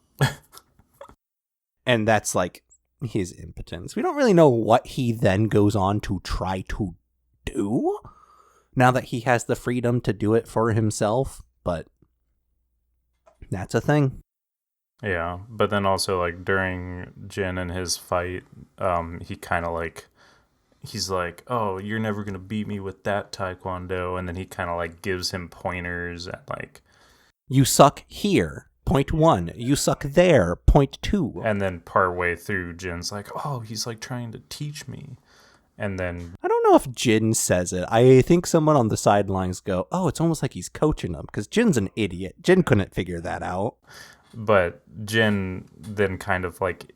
And that's like his impotence. We don't really know what he then goes on to try to do now that he has the freedom to do it for himself. But that's a thing. Yeah, but then also like during Jin and his fight, he kind of like, he's like, oh, you're never going to beat me with that taekwondo. And then he kind of like gives him pointers at like, you suck here. Point 1, you suck there. Point 2. And then partway through, Jin's like, oh, he's like trying to teach me. And then I don't know if Jin says it. I think someone on the sidelines go, oh, it's almost like he's coaching him, because Jin's an idiot. Jin couldn't figure that out. But Jin then kind of like,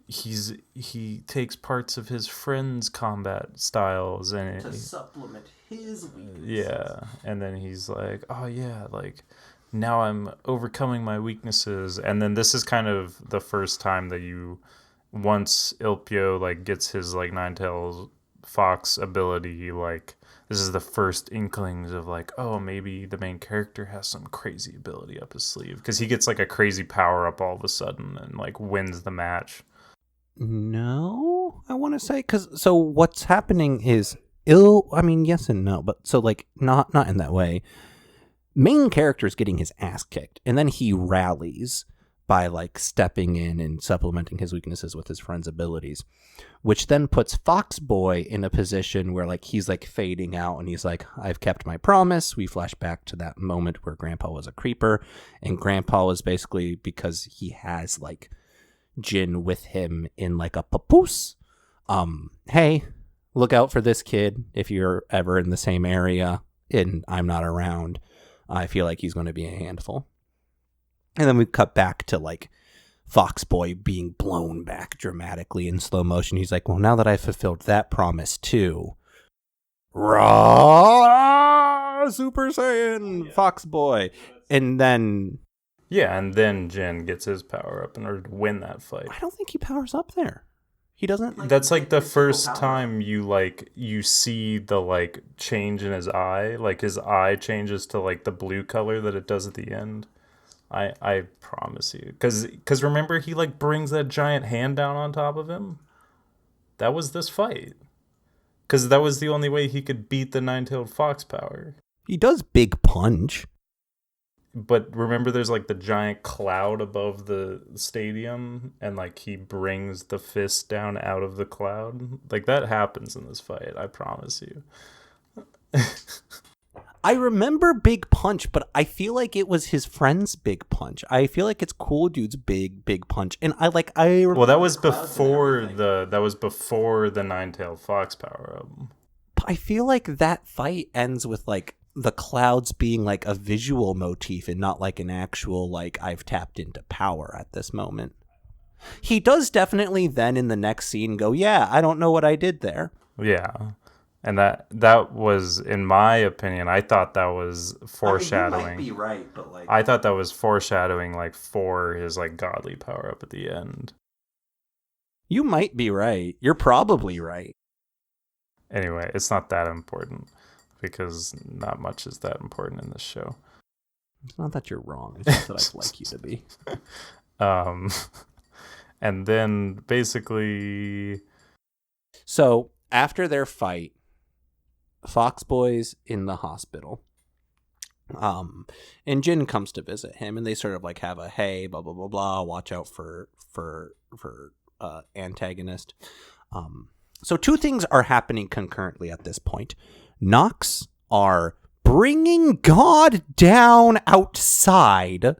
he takes parts of his friend's combat styles and to supplement his weaknesses. Yeah, and then he's like, oh yeah, like now I'm overcoming my weaknesses. And then this is kind of the first time that once Ilpio like gets his like nine-tailed fox ability, like this is the first inklings of like, oh, maybe the main character has some crazy ability up his sleeve, because he gets like a crazy power up all of a sudden and like wins the match. No, I want to say, so what's happening is yes and no, but so like not in that way. Main character is getting his ass kicked, and then he rallies by like stepping in and supplementing his weaknesses with his friend's abilities, which then puts Foxboy in a position where like he's like fading out, and he's like, I've kept my promise. We flash back to that moment where Grandpa was a creeper, and Grandpa was basically, because he has like Jin with him in like a papoose. Hey, look out for this kid if you're ever in the same area and I'm not around. I feel like he's going to be a handful. And then we cut back to like Foxboy being blown back dramatically in slow motion. He's like, well, now that I've fulfilled that promise too. Raw Super Saiyan Foxboy. And then Yeah, and then Jin gets his power up in order to win that fight. I don't think he powers up there. He doesn't That's like the first time you see the like change in his eye. Like his eye changes to like the blue color that it does at the end. I promise you. Cuz remember he like brings that giant hand down on top of him. That was this fight. Cuz that was the only way he could beat the nine-tailed fox power. He does big punch. But remember there's like the giant cloud above the stadium and like he brings the fist down out of the cloud. Like that happens in this fight, I promise you. I remember Big Punch, but I feel like it was his friend's Big Punch. I feel like it's Cool Dude's big punch, and well, that was before the nine-tailed fox power up. I feel like that fight ends with like the clouds being like a visual motif and not like an actual like I've tapped into power at this moment. He does definitely then in the next scene go, yeah, I don't know what I did there. Yeah. And that was, in my opinion, I thought that was foreshadowing. I mean, you might be right, but like I thought that was foreshadowing, like for his like godly power up at the end. You might be right. You're probably right. Anyway, it's not that important because not much is that important in this show. It's not that you're wrong. It's just that I'd like you to be. And then basically, so after their fight, Fox Boy's in the hospital. And Jin comes to visit him, and they sort of like have a hey, blah blah blah blah. Watch out for antagonist. So two things are happening concurrently at this point. Nox are bringing God down outside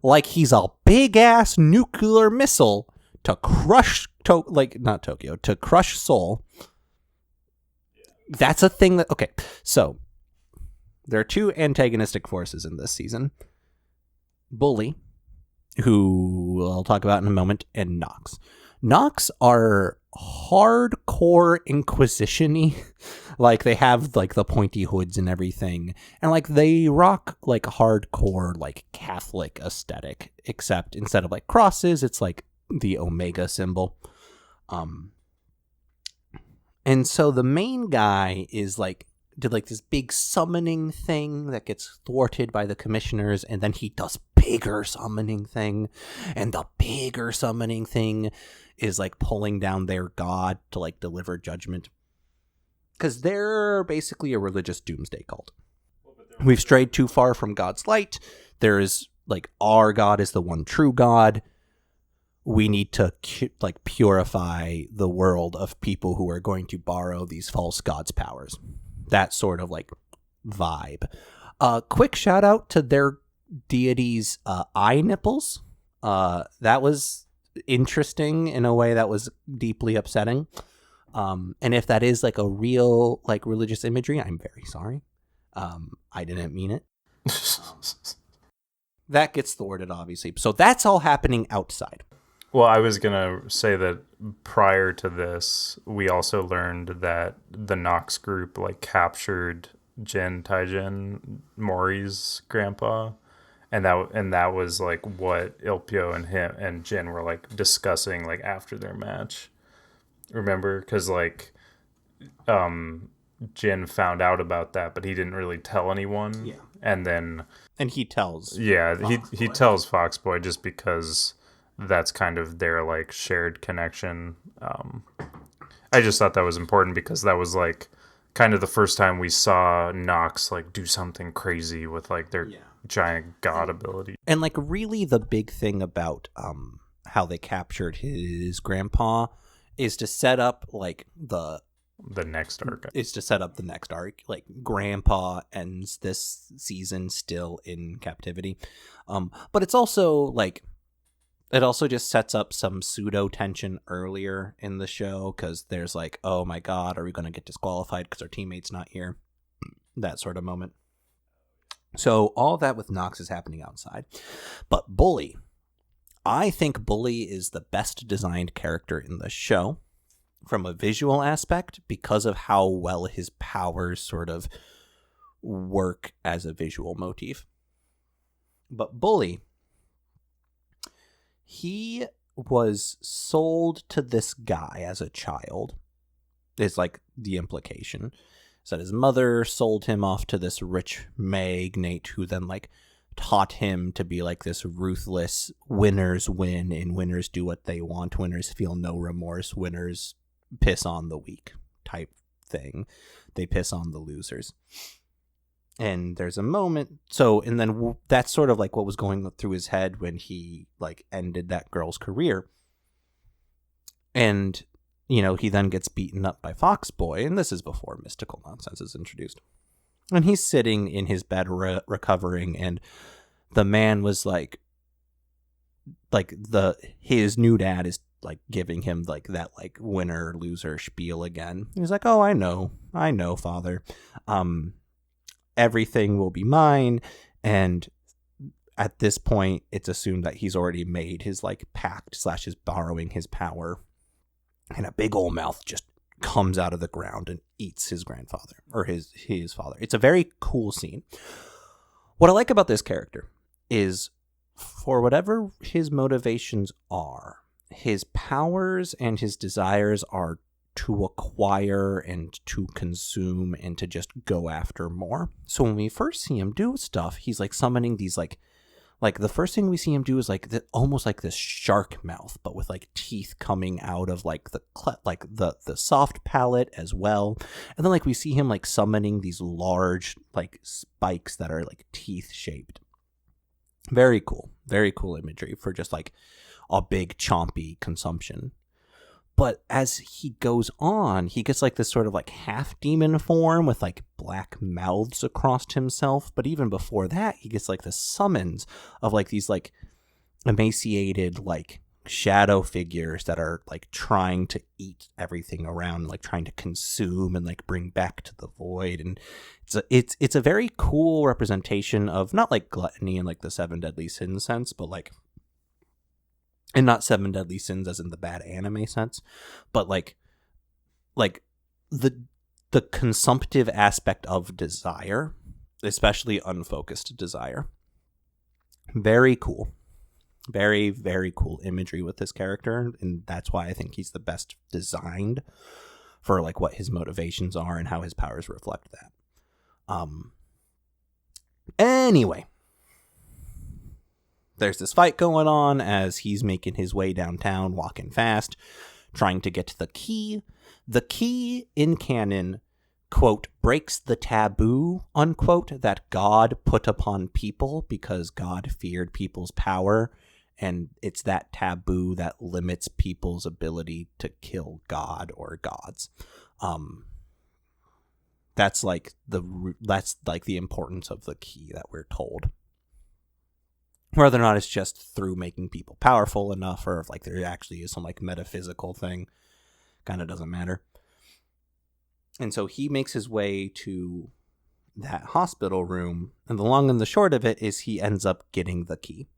like he's a big ass nuclear missile to crush to crush Seoul. That's a thing that... Okay, so there are two antagonistic forces in this season. Bully, who I'll talk about in a moment, and Nox. Nox are hardcore Inquisition-y. Like, they have, like, the pointy hoods and everything. And, like, they rock, like, hardcore, like, Catholic aesthetic. Except instead of, like, crosses, it's, like, the Omega symbol. And so the main guy is like, did like this big summoning thing that gets thwarted by the commissioners, and then he does bigger summoning thing, and the bigger summoning thing is like pulling down their god to like deliver judgment. Because they're basically a religious doomsday cult. We've strayed too far from God's light. There is like, our God is the one true God. We need to like purify the world of people who are going to borrow these false gods' powers. That sort of like vibe. Quick shout out to their deity's eye nipples. That was interesting in a way that was deeply upsetting. And if that is like a real like religious imagery, I'm very sorry. I didn't mean it. That gets thwarted, obviously. So that's all happening outside. Well, I was going to say that prior to this, we also learned that the Nox group like captured Taijin, Mori's grandpa, and that was like what Ilpyo and him and Jin were like discussing like after their match. Remember? Cuz like Jin found out about that, but he didn't really tell anyone. Yeah. And he tells. Yeah, he tells Foxboy just because that's kind of their like shared connection. I just thought that was important because that was like kind of the first time we saw Nox like do something crazy with like their giant god ability. And like really the big thing about how they captured his grandpa is to set up like the next arc. Is to set up the next arc. Like grandpa ends this season still in captivity. But it's also like, it also just sets up some pseudo tension earlier in the show because there's like, oh my god, are we going to get disqualified because our teammate's not here? That sort of moment. So all that with Nox is happening outside. But Bully, I think Bully is the best designed character in the show from a visual aspect because of how well his powers sort of work as a visual motif. But Bully, he was sold to this guy as a child, is like the implication. Is that his mother sold him off to this rich magnate who then like taught him to be like this ruthless winners win and winners do what they want, winners feel no remorse, winners piss on the weak type thing. They piss on the losers. And there's a moment, and then that's sort of like what was going through his head when he like ended that girl's career. And, you know, he then gets beaten up by Foxboy, and this is before mystical nonsense is introduced. And he's sitting in his bed recovering, and the man was his new dad is like giving him like that like winner loser spiel again. He's like, "Oh, I know, father. Everything will be mine." And at this point, it's assumed that he's already made his like pact / is borrowing his power. And a big old mouth just comes out of the ground and eats his grandfather or his father. It's a very cool scene. What I like about this character is, for whatever his motivations are, his powers and his desires are to acquire and to consume and to just go after more. So when we first see him do stuff, he's like summoning these like the first thing we see him do is like almost like this shark mouth, but with like teeth coming out of like the soft palate as well. And then like we see him like summoning these large like spikes that are like teeth shaped. Very cool imagery for just like a big chompy consumption. But as he goes on, he gets like this sort of like half demon form with like black mouths across himself. But even before that, he gets like the summons of like these like emaciated like shadow figures that are like trying to eat everything around, like trying to consume and like bring back to the void. And it's a very cool representation of not like gluttony in like the 7 deadly sins sense, but like, and not 7 deadly sins as in the bad anime sense, but like the consumptive aspect of desire, especially unfocused desire. Very cool. Very, very cool imagery with this character, and that's why I think he's the best designed for like what his motivations are and how his powers reflect that. Anyway, there's this fight going on as he's making his way downtown, walking fast, trying to get to the key. The key in canon, quote, breaks the taboo, unquote, that God put upon people because God feared people's power. And it's that taboo that limits people's ability to kill God or gods. That's like the importance of the key that we're told. Whether or not it's just through making people powerful enough, or if like there actually is some like metaphysical thing, kind of doesn't matter. And so he makes his way to that hospital room, and the long and the short of it is he ends up getting the key.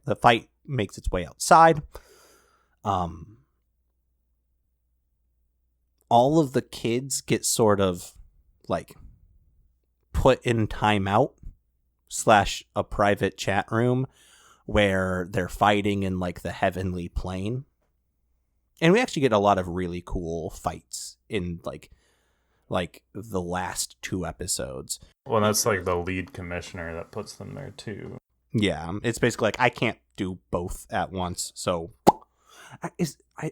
The fight makes its way outside. All of the kids get sort of like put in timeout / a private chat room where they're fighting in like the heavenly plane. And we actually get a lot of really cool fights in like the last 2 episodes. Well, that's like the lead commissioner that puts them there too. Yeah, it's basically like I can't do both at once, so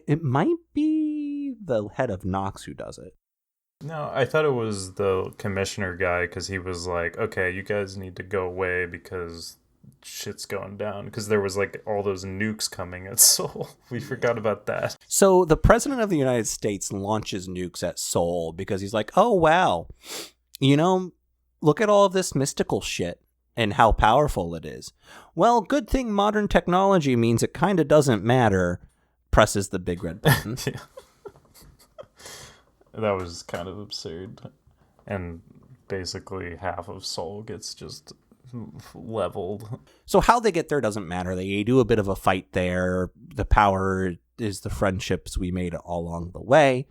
it might be the head of Nox who does it. No, I thought it was the commissioner guy, because he was like, okay, you guys need to go away because shit's going down, because there was like all those nukes coming at Seoul. We forgot about that. So the president of the United States launches nukes at Seoul because he's like, oh wow, you know, look at all of this mystical shit and how powerful it is. Well, good thing modern technology means it kind of doesn't matter. Presses the big red button. Yeah. That was kind of absurd. And basically half of Seoul gets just leveled. So how they get there doesn't matter. They do a bit of a fight there. The power is the friendships we made all along the way.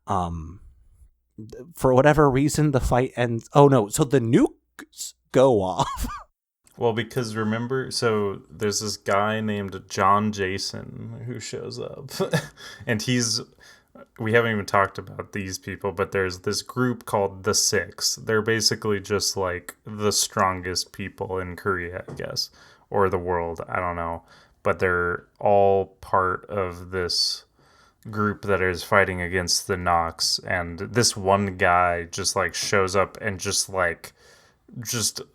For whatever reason, the fight ends. Oh no! So the nukes go off. Well, because remember, so there's this guy named John Jason who shows up, and we haven't even talked about these people, but there's this group called the Six. They're basically just like the strongest people in Korea, I guess, or the world. I don't know. But they're all part of this group that is fighting against the Nox. And this one guy just like shows up and just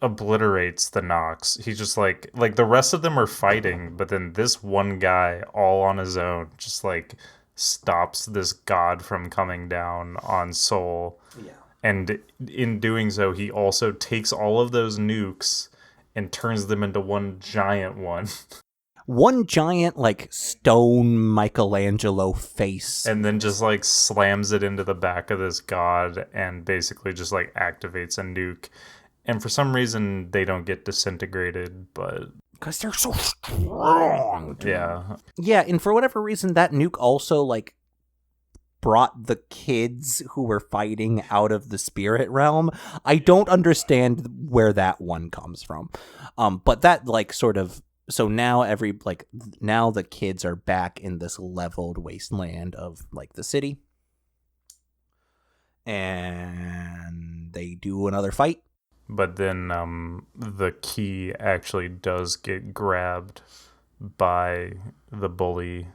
obliterates the Nox. He just like the rest of them are fighting, but then this one guy all on his own just like stops this god from coming down on Seoul. Yeah. And in doing so, he also takes all of those nukes and turns them into one giant one. One giant, like, stone Michelangelo face. And then just like slams it into the back of this god and basically just like activates a nuke. And for some reason, they don't get disintegrated, but because they're so strong. Dude. Yeah. Yeah, and for whatever reason, that nuke also, like, brought the kids who were fighting out of the spirit realm. I don't understand where that one comes from. But that, like, sort of... So now now the kids are back in this leveled wasteland of, like, the city. And they do another fight. But then the key actually does get grabbed by the bully,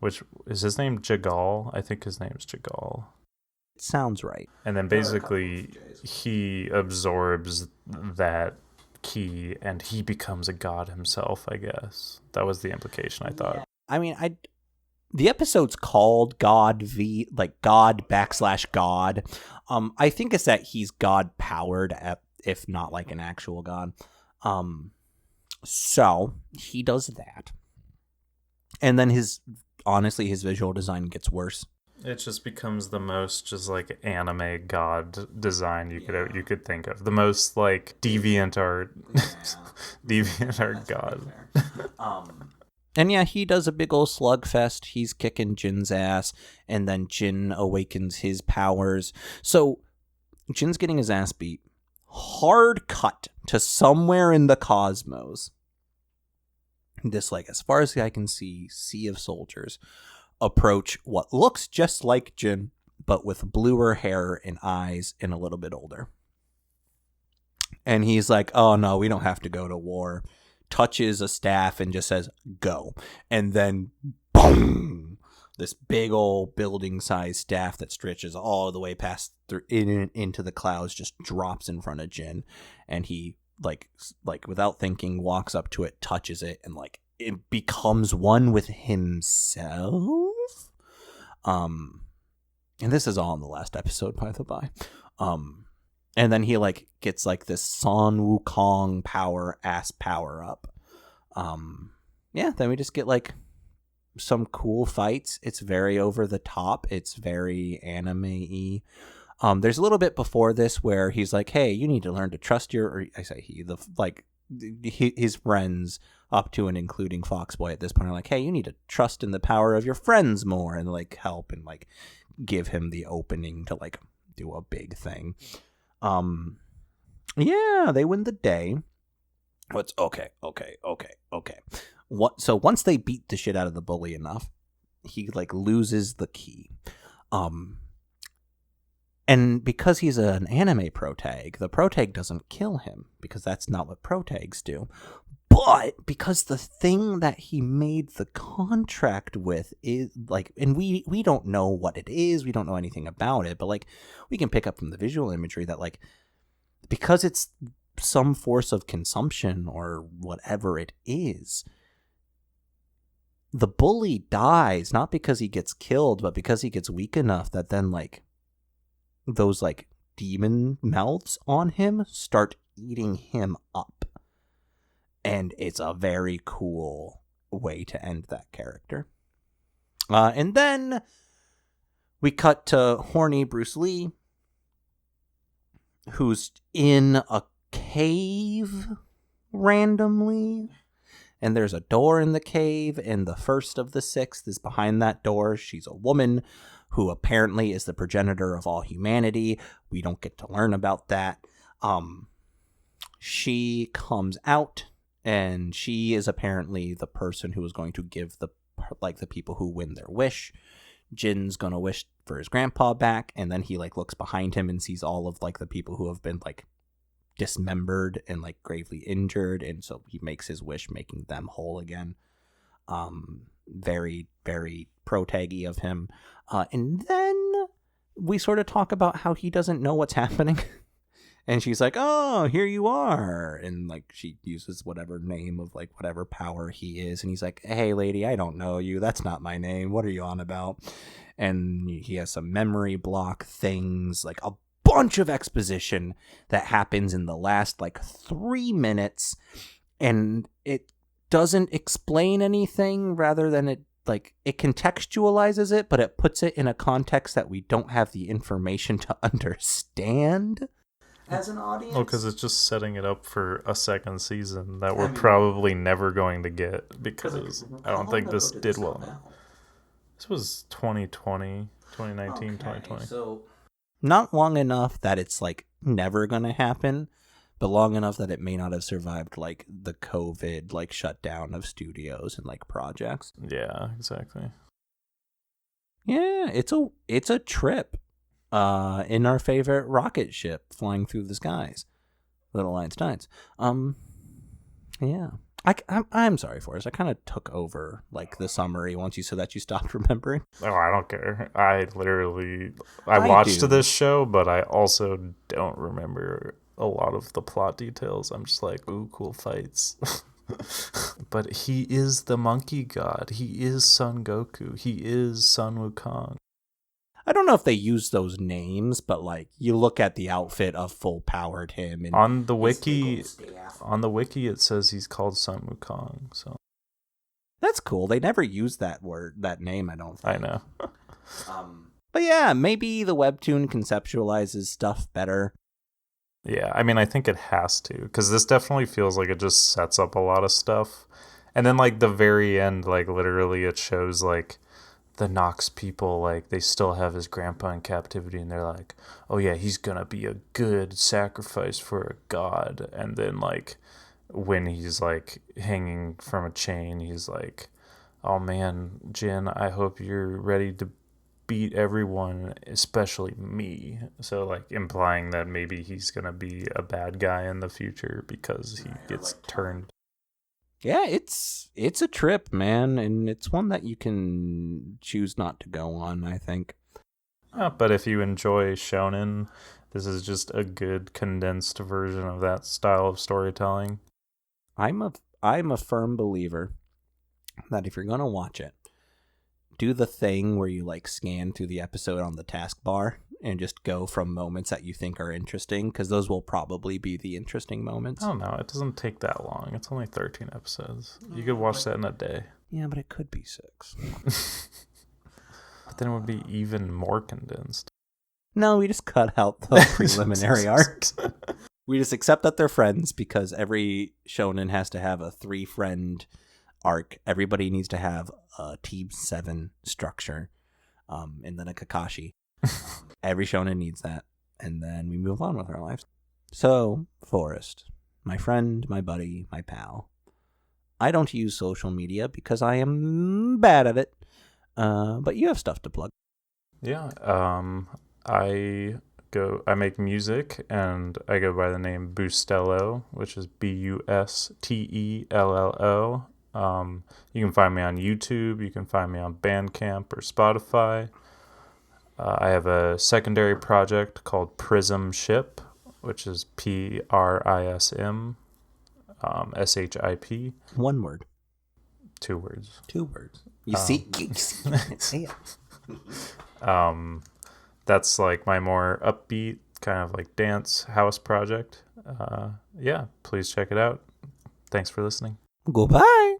which is his name Jagal? I think his name's Jagal. It sounds right. And then basically he absorbs that key and he becomes a god himself, I guess. That was the implication, I thought. I mean, the episode's called God /God. I think it's that he's God powered, if not like an actual god. So he does that, and then his visual design gets worse. It just becomes the most just like anime god design you could think of. The most like deviant art, deviant art god. And yeah, he does a big old slugfest. He's kicking Jin's ass, and then Jin awakens his powers. So Jin's getting his ass beat. Hard cut to somewhere in the cosmos. This, like, as far as I can see, sea of soldiers approach what looks just like Jin, but with bluer hair and eyes and a little bit older. And he's like, oh no, we don't have to go to war. Touches a staff and just says, go. And then, boom! This big old building-sized staff that stretches all the way past into the clouds just drops in front of Jin. And he, like without thinking, walks up to it, touches it, and, like, it becomes one with himself. And this is all in the last episode, by the by. And then he, like, gets, like, this Son Wukong power up. Yeah, then we just get, like, some cool fights. It's very over the top. It's very anime-y. There's a little bit before this where he's like, hey, you need to learn to trust his friends, up to and including Foxboy at this point, are like, hey, you need to trust in the power of your friends more, and, like, help and, like, give him the opening to, like, do a big thing. Yeah, they win the day. What's okay. So once they beat the shit out of the bully enough, he, like, loses the key. And because he's an anime protag, the protag doesn't kill him, because that's not what protags do. But because the thing that he made the contract with is, like, and we don't know what it is, we don't know anything about it, but, like, we can pick up from the visual imagery that, like, because it's some force of consumption or whatever it is, the bully dies not because he gets killed, but because he gets weak enough that then, like, those, like, demon mouths on him start eating him up. And it's a very cool way to end that character. And then we cut to horny Bruce Lee, who's in a cave randomly. And there's a door in the cave, and the first of the sixth is behind that door. She's a woman who apparently is the progenitor of all humanity. We don't get to learn about that. She comes out, and she is apparently the person who is going to give the people who win their wish. Jin's gonna wish for his grandpa back, and then he like looks behind him and sees all of like the people who have been like dismembered and like gravely injured, and so he makes his wish, making them whole again. Very, very pro-taggy of him. And then we sort of talk about how he doesn't know what's happening. And she's like, oh, here you are. And like she uses whatever name of like whatever power he is. And he's like, hey, lady, I don't know you. That's not my name. What are you on about? And he has some memory block things, like a bunch of exposition that happens in the last like 3 minutes. And it doesn't explain anything, rather than it contextualizes it, but it puts it in a context that we don't have the information to understand as an audience. Well, because it's just setting it up for a second season that we're probably never going to get, because I don't think this did well enough. This was 2020, 2019, okay, 2020. So not long enough that it's like never going to happen, but long enough that it may not have survived like the COVID like shutdown of studios and like projects. Yeah, exactly. Yeah, it's a trip in our favorite rocket ship flying through the skies, Little Einsteins. Yeah. I'm sorry, Forrest. I kind of took over like the summary once you said that you stopped remembering. Oh, I don't care. I watched this show, but I also don't remember a lot of the plot details. I'm just like, ooh, cool fights. But he is the monkey god. He is Son Goku. He is Sun Wukong. I don't know if they use those names, but like you look at the outfit of full powered him, and on the wiki it says he's called Sun Wukong. So that's cool. They never use that name, I don't think. I know. But yeah, maybe the webtoon conceptualizes stuff better. Yeah, I mean, I think it has to, because this definitely feels like it just sets up a lot of stuff. And then, like, the very end, like, literally it shows, like, the Nox people, like, they still have his grandpa in captivity, and they're like, oh, yeah, he's gonna be a good sacrifice for a god. And then, like, when he's, like, hanging from a chain, he's like, oh, man, Jin, I hope you're ready to beat everyone, especially me. So like implying that maybe he's gonna be a bad guy in the future because he gets turned. Yeah, it's a trip, man, and it's one that you can choose not to go on, I think. But if you enjoy shonen, this is just a good condensed version of that style of storytelling. I'm a firm believer that if you're gonna watch it, do the thing where you like scan through the episode on the taskbar and just go from moments that you think are interesting, because those will probably be the interesting moments. Oh no, it doesn't take that long. It's only 13 episodes. You could watch that in a day. Yeah, but it could be 6. But then it would be even more condensed. No, we just cut out the preliminary arcs. We just accept that they're friends, because every shonen has to have a 3-friend arc. Everybody needs to have a Team 7 structure, and then a Kakashi. Every shonen needs that, and then we move on with our lives. So, Forrest, my friend, my buddy, my pal, I don't use social media because I am bad at it, but you have stuff to plug. Yeah, I make music, and I go by the name Bustello, which is Bustello. You can find me on YouTube. You can find me on Bandcamp or Spotify. I have a secondary project called Prism Ship, which is PRISM SHIP. 1 word. 2 words. 2 words. You see? Say it. That's like my more upbeat kind of like dance house project. Yeah, please check it out. Thanks for listening. Goodbye.